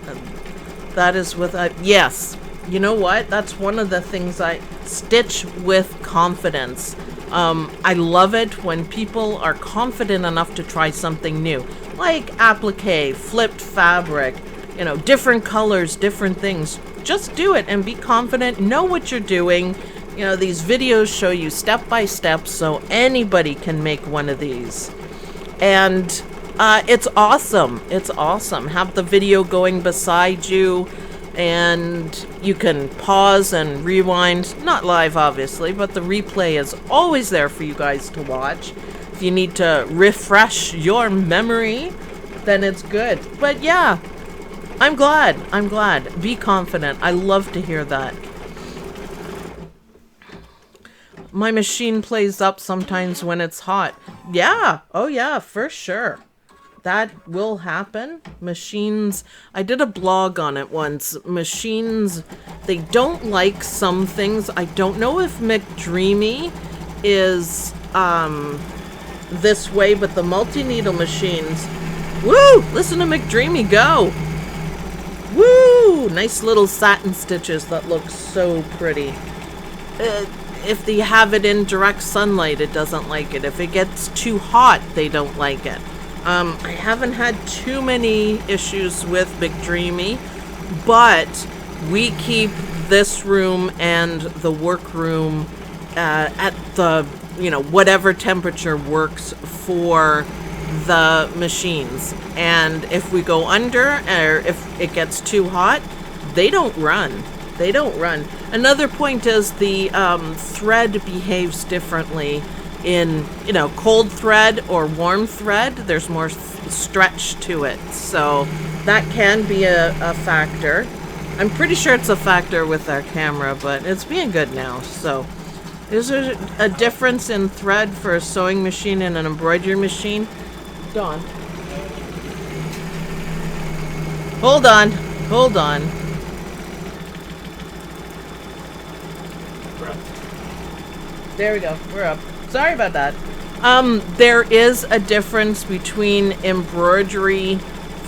Speaker 1: That is with yes. You know what? That's one of the things I stitch with confidence. I love it when people are confident enough to try something new, like applique, flipped fabric, you know, different colors, different things. Just do it and be confident. Know what you're doing. You know, these videos show you step by step, so anybody can make one of these. And it's awesome. It's awesome. Have the video going beside you, and you can pause and rewind. Not live, obviously, but the replay is always there for you guys to watch. If you need to refresh your memory, then it's good. But yeah, I'm glad. I'm glad. Be confident. I love to hear that. My machine plays up sometimes when it's hot. Yeah. Oh yeah, for sure. That will happen. Machines, I did a blog on it once. Machines, they don't like some things. I don't know if McDreamy is this way, but the multi-needle machines, Woo! Listen to McDreamy go. Woo! Nice little satin stitches that look so pretty. If they have it in direct sunlight, it doesn't like it. If it gets too hot, they don't like it. I haven't had too many issues with McDreamy, but we keep this room and the workroom at the, whatever temperature works for the machines. And if we go under, or if it gets too hot, they don't run. They don't run. Another point is the thread behaves differently in, cold thread or warm thread. There's more stretch to it. So that can be a factor. I'm pretty sure it's a factor with our camera, but it's being good now. So is there a difference in thread for a sewing machine and an embroidery machine? Dawn. Hold on. Hold on. There we go. We're up. Sorry about that. There is a difference between embroidery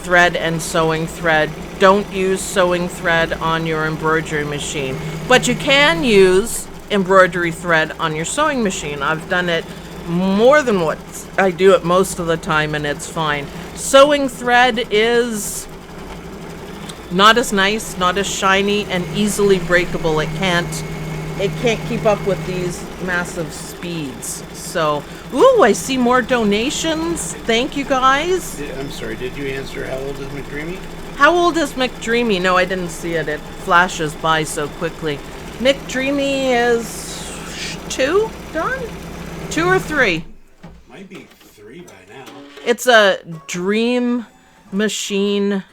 Speaker 1: thread and sewing thread. Don't use sewing thread on your embroidery machine, but you can use embroidery thread on your sewing machine. I've done it more than once. I do it most of the time and it's fine. Sewing thread is not as nice, not as shiny, and easily breakable. It can't keep up with these massive speeds. So, ooh, I see more donations. Thank you guys.
Speaker 2: I'm sorry, did you answer how old is McDreamy?
Speaker 1: How old is McDreamy? No, I didn't see it. It flashes by so quickly. McDreamy is 2, Don? 2 or 3?
Speaker 2: Might be 3 by now.
Speaker 1: It's a Dream Machine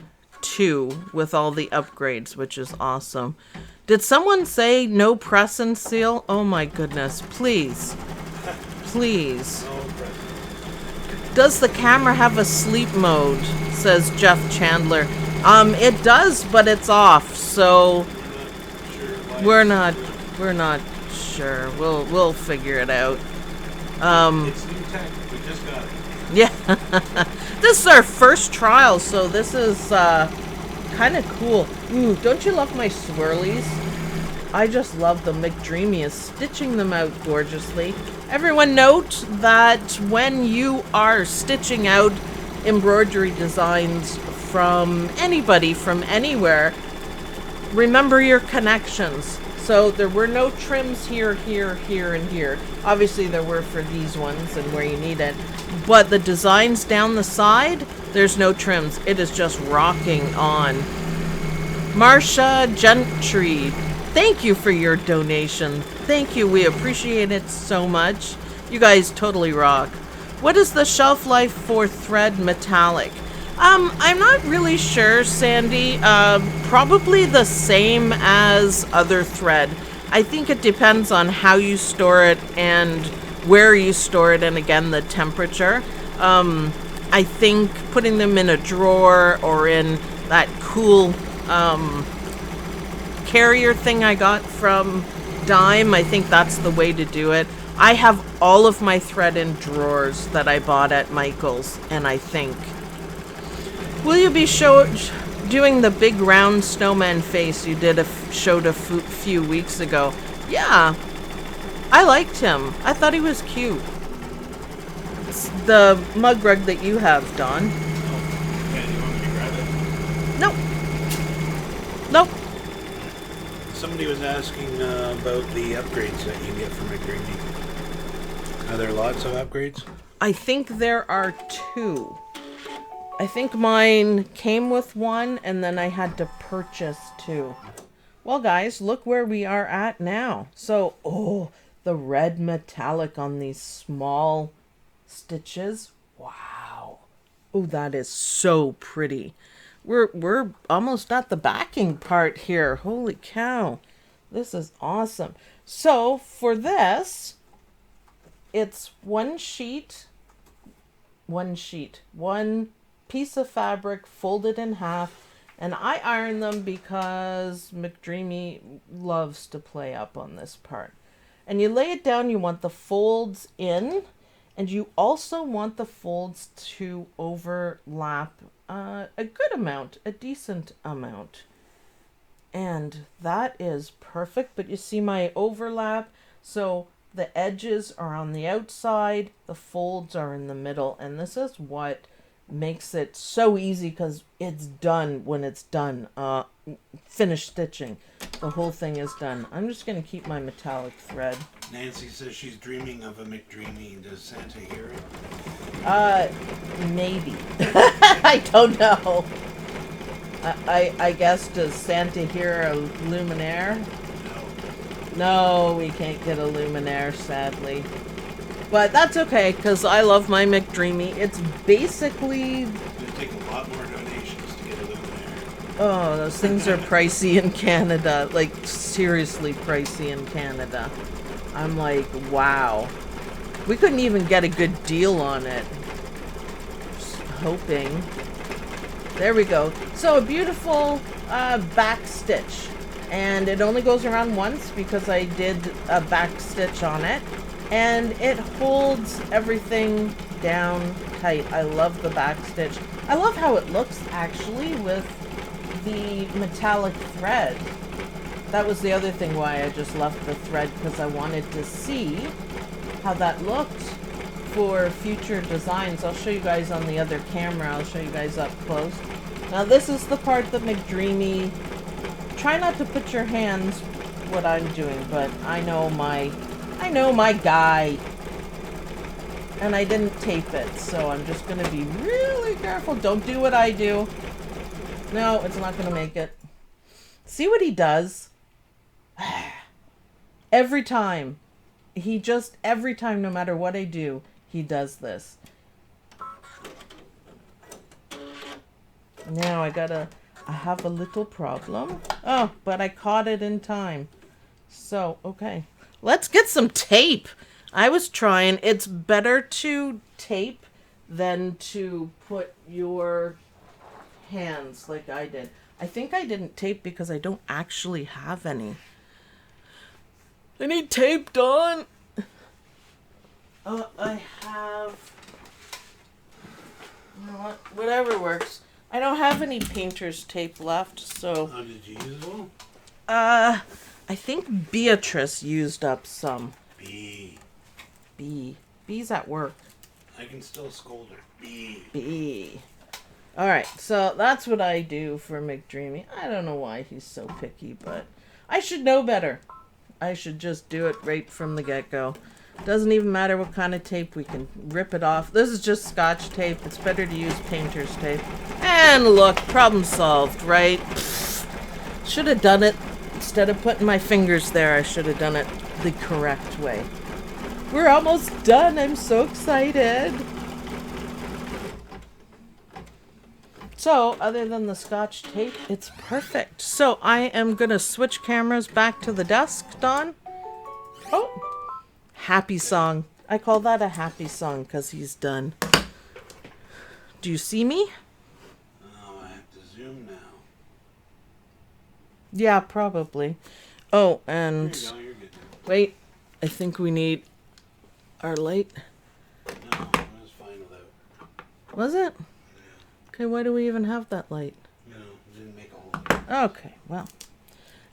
Speaker 1: 2 with all the upgrades, which is awesome. Did someone say no press and seal? Oh my goodness, please. Please. Does the camera have a sleep mode? Says Jeff Chandler. It does, but it's off, so we're not sure. We'll figure it out.
Speaker 2: It's new tech. We just got it.
Speaker 1: Yeah. This is our first trial, so this is kind of cool. Ooh, don't you love my swirlies? I just love them. McDreamy is stitching them out gorgeously. Everyone note that when you are stitching out embroidery designs from anybody, from anywhere, remember your connections. So there were no trims here, here, here, and here. Obviously there were for these ones and where you need it. But the designs down the side, there's no trims. It is just rocking on. Marsha Gentry, thank you for your donation. Thank you. We appreciate it so much. You guys totally rock. What is the shelf life for thread metallic? I'm not really sure, Sandy. Probably the same as other thread. I think it depends on how you store it and where you store it, and again, the temperature. I think putting them in a drawer or in that cool carrier thing I got from Dime, I think that's the way to do it. I have all of my thread in drawers that I bought at Michael's, and I think. Will you be doing the big round snowman face you showed a few weeks ago? Yeah, I liked him. I thought he was cute. It's the mug rug that you have, Dawn.
Speaker 2: Oh, yeah, you want me to grab it?
Speaker 1: Nope. Nope.
Speaker 2: Somebody was asking about the upgrades that you get from McDreamy. Are there lots of upgrades?
Speaker 1: I think there are 2. I think mine came with 1, and then I had to purchase 2. Well, guys, look where we are at now. So, oh, the red metallic on these small stitches. Wow. Oh, that is so pretty. We're almost at the backing part here. Holy cow. This is awesome. So, for this, it's one piece of fabric folded in half, and I iron them because McDreamy loves to play up on this part. And you lay it down, you want the folds in, And you also want the folds to overlap a good amount, a decent amount. And that is perfect, but you see my overlap? So the edges are on the outside, the folds are in the middle, and this is what makes it so easy because it's done when it's done. Finished stitching. The whole thing is done. I'm just going to keep my metallic thread.
Speaker 2: Nancy says she's dreaming of a McDreamy. Does Santa hear it?
Speaker 1: Maybe. I don't know. I guess, does Santa hear a luminaire? No, we can't get a luminaire, sadly. But that's okay, because I love my McDreamy. It's basically...
Speaker 2: It's going to take a lot more donations to get a luminaire.
Speaker 1: Oh, those things are pricey in Canada. Like, seriously pricey in Canada. I'm like, wow. We couldn't even get a good deal on it. Just hoping. There we go. So a beautiful back stitch. And it only goes around once because I did a back stitch on it. And it holds everything down tight. I love the back stitch. I love how it looks actually with the metallic thread. That was the other thing why I just left the thread, because I wanted to see how that looked for future designs. I'll show you guys on the other camera. I'll show you guys up close. Now this is the part that McDreamy... Try not to put your hands what I'm doing, but I know my guy. And I didn't tape it, so I'm just going to be really careful. Don't do what I do. No, it's not going to make it. See what he does? Every time. Every time, no matter what I do, he does this. Now I have a little problem. Oh, but I caught it in time. So, okay. Let's get some tape. I was trying. It's better to tape than to put your hands like I did. I think I didn't tape because I don't actually have any. I need tape, Dawn. I have... You know what? Whatever works. I don't have any painter's tape left, so...
Speaker 2: Oh, did you use one?
Speaker 1: I think Beatrice used up some. B's at work.
Speaker 2: I can still scold her.
Speaker 1: B. Alright, so that's what I do for McDreamy. I don't know why he's so picky, but I should know better. I should just do it right from the get-go. Doesn't even matter what kind of tape, we can rip it off. This is just Scotch tape. It's better to use painter's tape. And look, problem solved, right? Should have done it. Instead of putting my fingers there, I should have done it the correct way. We're almost done. I'm so excited. So, other than the Scotch tape, it's perfect. So, I am going to switch cameras back to the desk, Dawn. Oh, happy song. I call that a happy song because he's done. Do you see me?
Speaker 2: Oh, I have to zoom now.
Speaker 1: Yeah, probably. Oh, and...
Speaker 2: There you go, you're good now.
Speaker 1: Wait, I think we need our light.
Speaker 2: No, I was fine without.
Speaker 1: Was it?
Speaker 2: Yeah.
Speaker 1: Okay, why do we even have that light?
Speaker 2: No, didn't make a hole.
Speaker 1: Okay, well,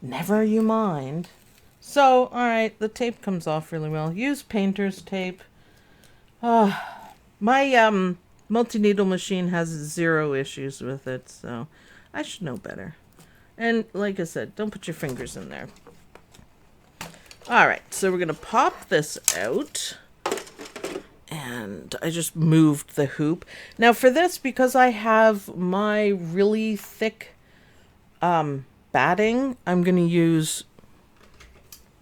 Speaker 1: never you mind. So, alright, the tape comes off really well. Use painter's tape. My multi-needle machine has 0 issues with it, so I should know better. And like I said, don't put your fingers in there. Alright, so we're going to pop this out. And I just moved the hoop. Now for this, because I have my really thick batting, I'm going to use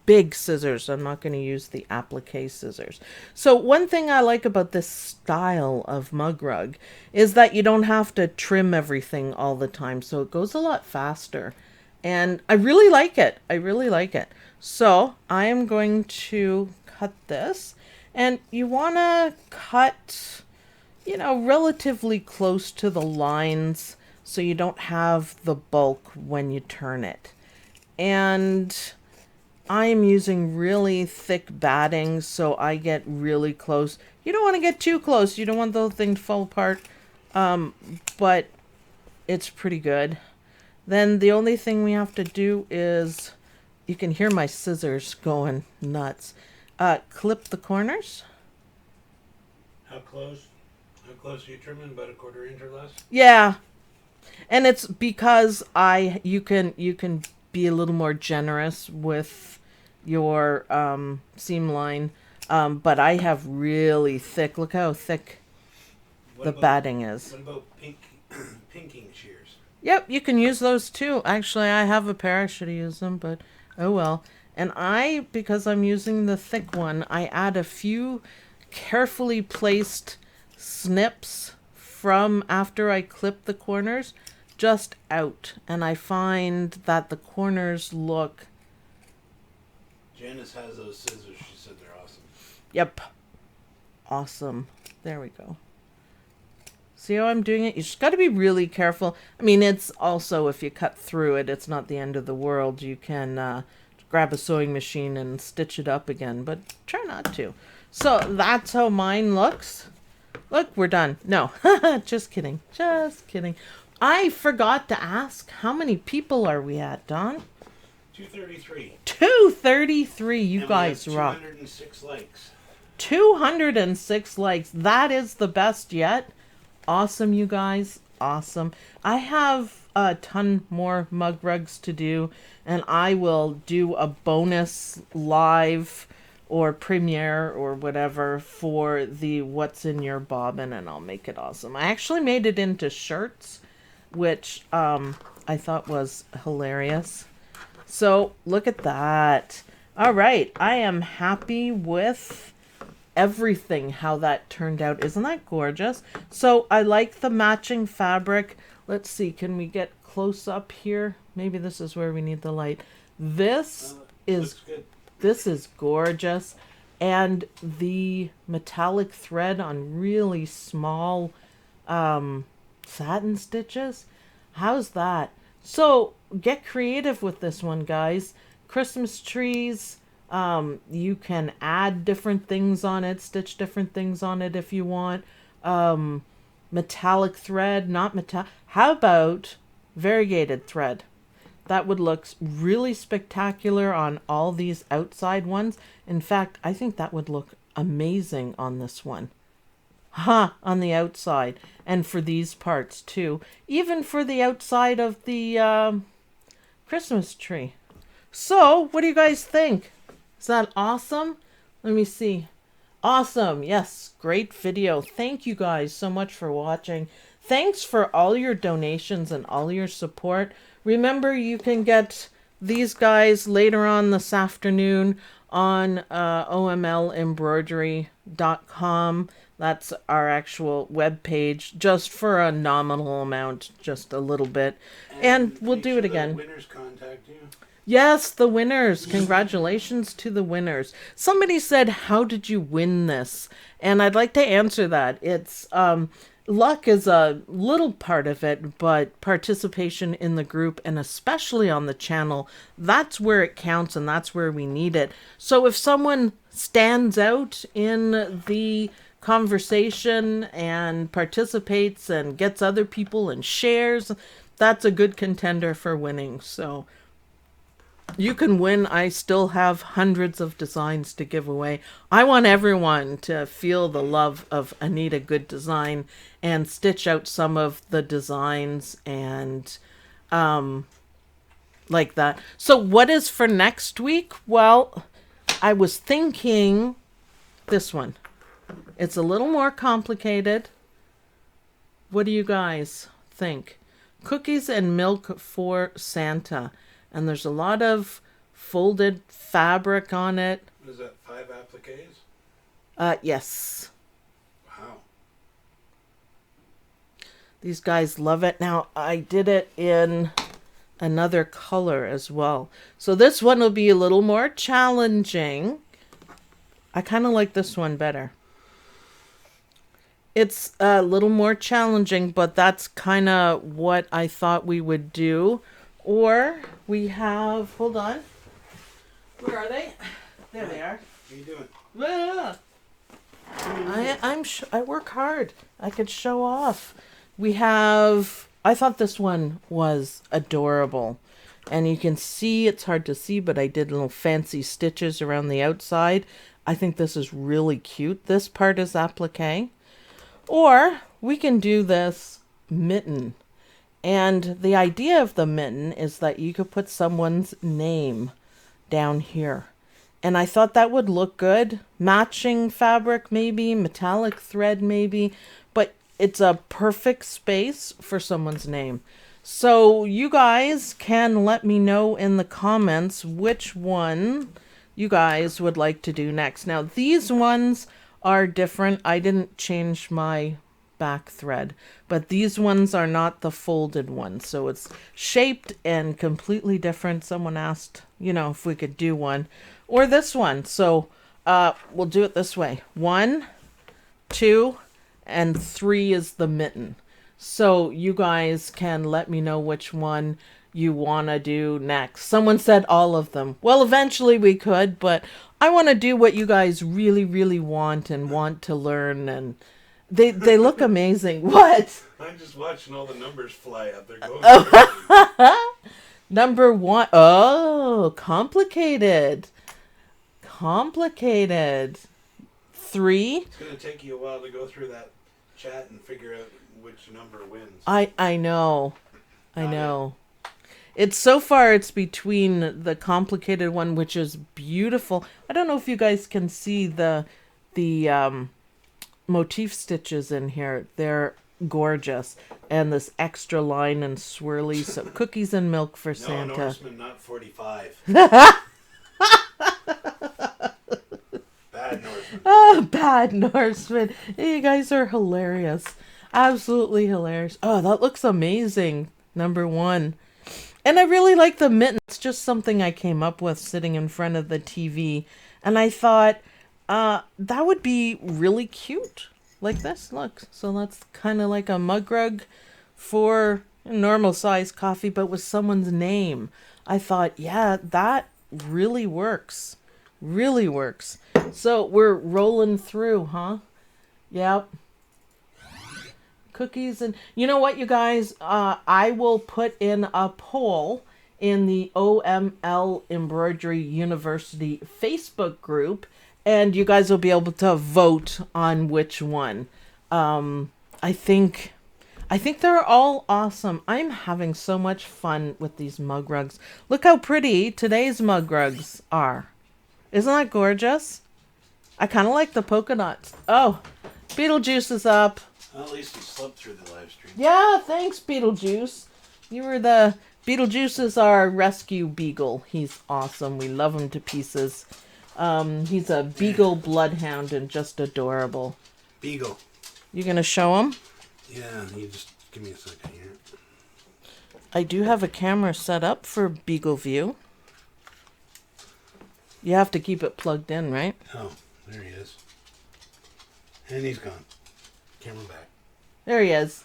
Speaker 1: big scissors. I'm not going to use the applique scissors. So one thing I like about this style of mug rug is that you don't have to trim everything all the time. So it goes a lot faster. And I really like it. I really like it. So I am going to cut this. And you want to cut, you know, relatively close to the lines so you don't have the bulk when you turn it. And I am using really thick batting, so I get really close. You don't want to get too close. You don't want the whole thing to fall apart. But it's pretty good. Then the only thing we have to do is, you can hear my scissors going nuts. Clip the corners.
Speaker 2: How close? How close are you trimming? About a 1/4 inch or less?
Speaker 1: Yeah. And it's because you can be a little more generous with your seam line. But I have really thick, look how thick the batting is.
Speaker 2: What about pinking shears?
Speaker 1: Yep, you can use those too. Actually, I have a pair. I should have used them, but oh well. And because I'm using the thick one, I add a few carefully placed snips from after I clip the corners just out. And I find that the corners look...
Speaker 2: Janice has those scissors. She said they're awesome.
Speaker 1: Yep. Awesome. There we go. See how I'm doing it? You just got to be really careful. I mean, it's also, if you cut through it, it's not the end of the world. You can grab a sewing machine and stitch it up again, but try not to. So that's how mine looks. Look, we're done. No, just kidding. Just kidding. I forgot to ask, how many people are we at, Don?
Speaker 2: 233.
Speaker 1: 233. You
Speaker 2: and
Speaker 1: guys
Speaker 2: we have
Speaker 1: rock.
Speaker 2: 206 likes.
Speaker 1: 206 likes. That is the best yet. Awesome, you guys. Awesome. I have a ton more mug rugs to do, and I will do a bonus live or premiere or whatever for the What's in Your Bobbin, and I'll make it awesome. I actually made it into shirts, which I thought was hilarious. So look at that. All right. I am happy with everything, how that turned out. Isn't that gorgeous? So I like the matching fabric. Let's see, can we get close up here? Maybe this is where we need the light. This is gorgeous. And the metallic thread on really small satin stitches. How's that? So get creative with this one, guys. Christmas trees. You can add different things on it, stitch different things on it if you want. Metallic thread, not metallic. How about variegated thread? That would look really spectacular on all these outside ones. In fact, I think that would look amazing on this one. On the outside. And for these parts too. Even for the outside of the Christmas tree. So, what do you guys think? Is that awesome? Let me see. Awesome. Yes, great video. Thank you guys so much for watching. Thanks for all your donations and all your support. Remember, you can get these guys later on this afternoon on omlembroidery.com. That's our actual web page, just for a nominal amount, just a little bit. And we'll do it again.
Speaker 2: Winners contact you.
Speaker 1: Yes, the winners. Congratulations to the winners. Somebody said, how did you win this? And I'd like to answer that. It's luck is a little part of it, but participation in the group and especially on the channel, that's where it counts and that's where we need it. So if someone stands out in the conversation and participates and gets other people and shares, that's a good contender for winning. So you can win. I still have hundreds of designs to give away. I want everyone to feel the love of Anita Goodesign and stitch out some of the designs and like that. So what is for next week? Well, I was thinking this one. It's a little more complicated. What do you guys think? Cookies and milk for Santa. And there's a lot of folded fabric on it.
Speaker 2: What is that, 5 appliques?
Speaker 1: Yes.
Speaker 2: Wow.
Speaker 1: These guys love it. Now, I did it in another color as well. So this one will be a little more challenging. I kind of like this one better. It's a little more challenging, but that's kind of what I thought we would do. Or we have, hold on, Where are they? There they are.
Speaker 2: What are you doing?
Speaker 1: Ah. I work hard. I could show off. We have. I thought this one was adorable, and you can see it's hard to see, but I did little fancy stitches around the outside. I think this is really cute. This part is applique, or we can do this mitten. And the idea of the mitten is that you could put someone's name down here. And I thought that would look good. Matching fabric maybe, metallic thread maybe, but it's a perfect space for someone's name. So you guys can let me know in the comments which one you guys would like to do next. Now these ones are different. I didn't change my back thread, but these ones are not the folded ones, so it's shaped and completely different. Someone asked, if we could do one or this one, so we'll do it this way. 1, 2, and 3 is the mitten. So you guys can let me know which one you want to do next. Someone said all of them. Well, eventually we could, but I want to do what you guys really, really want and want to learn, and they look amazing. What?
Speaker 2: I'm just watching all the numbers fly up. They're going
Speaker 1: Number 1. Oh, complicated. Complicated. 3.
Speaker 2: It's going to take you a while to go through that chat and figure out which number wins.
Speaker 1: I know. I know. It's so far it's between the complicated one, which is beautiful. I don't know if you guys can see the motif stitches in here. They're gorgeous. And this extra line and swirly. So cookies and milk for Santa.
Speaker 2: No, Norseman, not 45. Bad Norseman.
Speaker 1: Oh, bad Norseman. You guys are hilarious. Absolutely hilarious. Oh, that looks amazing. Number 1. And I really like the mitten. It's just something I came up with sitting in front of the TV. And I thought that would be really cute. Like this, look. So that's kind of like a mug rug for normal size coffee, but with someone's name. I thought, yeah, that really works. Really works. So we're rolling through, huh? Yep. Cookies. And you know what, you guys? I will put in a poll in the OML Embroidery University Facebook group, and you guys will be able to vote on which one. I think they're all awesome. I'm having so much fun with these mug rugs. Look how pretty today's mug rugs are. Isn't that gorgeous? I kind of like the polka dots. Oh, Beetlejuice is up.
Speaker 2: Well, at least he slept through the live stream.
Speaker 1: Yeah, thanks, Beetlejuice. Beetlejuice is our rescue beagle. He's awesome. We love him to pieces. He's a beagle bloodhound and just adorable.
Speaker 2: Beagle.
Speaker 1: You gonna show him?
Speaker 2: Yeah, you just give me a second here.
Speaker 1: I do have a camera set up for Beagle View. You have to keep it plugged in, right?
Speaker 2: Oh, there he is. And he's gone. Camera back.
Speaker 1: There he is.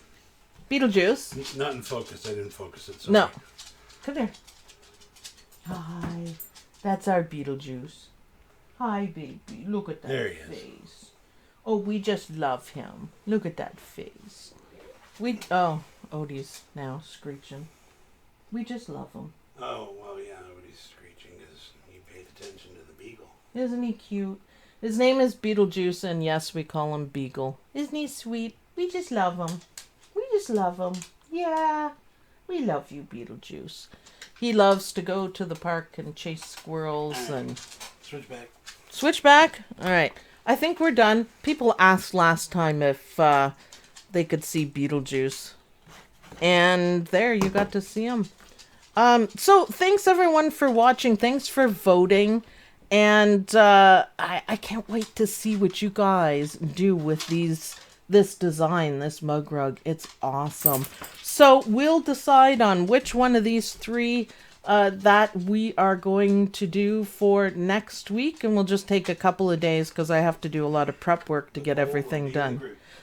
Speaker 1: Beetlejuice.
Speaker 2: He's not in focus. I didn't focus it. Sorry.
Speaker 1: No. Come here. Hi. That's our Beetlejuice. Hi, baby. Look at that
Speaker 2: There he is.
Speaker 1: face. Oh, we just love him. Look at that face. Odie's now screeching. We just love him.
Speaker 2: Oh, well, yeah, nobody's screeching because you paid attention to the beagle.
Speaker 1: Isn't he cute? His name is Beetlejuice, and yes, we call him Beagle. Isn't he sweet? We just love him. We just love him. Yeah, we love you, Beetlejuice. He loves to go to the park and chase squirrels and...
Speaker 2: Switch back.
Speaker 1: Switch back? All right. I think we're done. People asked last time if they could see Beetlejuice. And there, you got to see him. So thanks everyone for watching. Thanks for voting. And I can't wait to see what you guys do with this design, this mug rug. It's awesome. So we'll decide on which one of these 3 that we are going to do for next week. And we'll just take a couple of days because I have to do a lot of prep work to get everything done.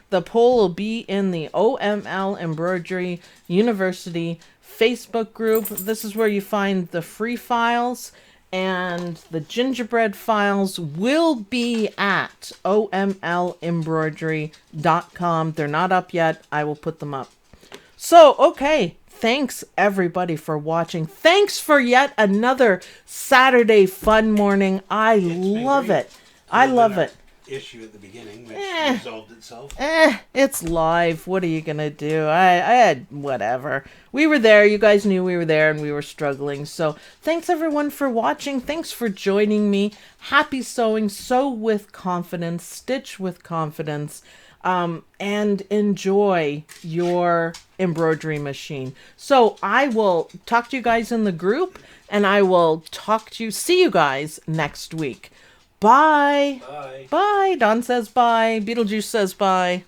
Speaker 1: The poll will be in the OML Embroidery University Facebook group. This is where you find the free files. And the gingerbread files will be at omlembroidery.com. They're not up yet. I will put them up. So, okay. Thanks, everybody, for watching. Thanks for yet another Saturday fun morning. I love it. I love it.
Speaker 2: Issue at the beginning, which resolved itself.
Speaker 1: It's live. What are you gonna do? I had whatever. We were there. You guys knew we were there, and we were struggling. So thanks everyone for watching. Thanks for joining me. Happy sewing. Sew with confidence. Stitch with confidence. And enjoy your embroidery machine. So I will talk to you guys in the group, and I will see you guys next week. Bye.
Speaker 2: Bye.
Speaker 1: Bye. Don says bye. Beetlejuice says bye.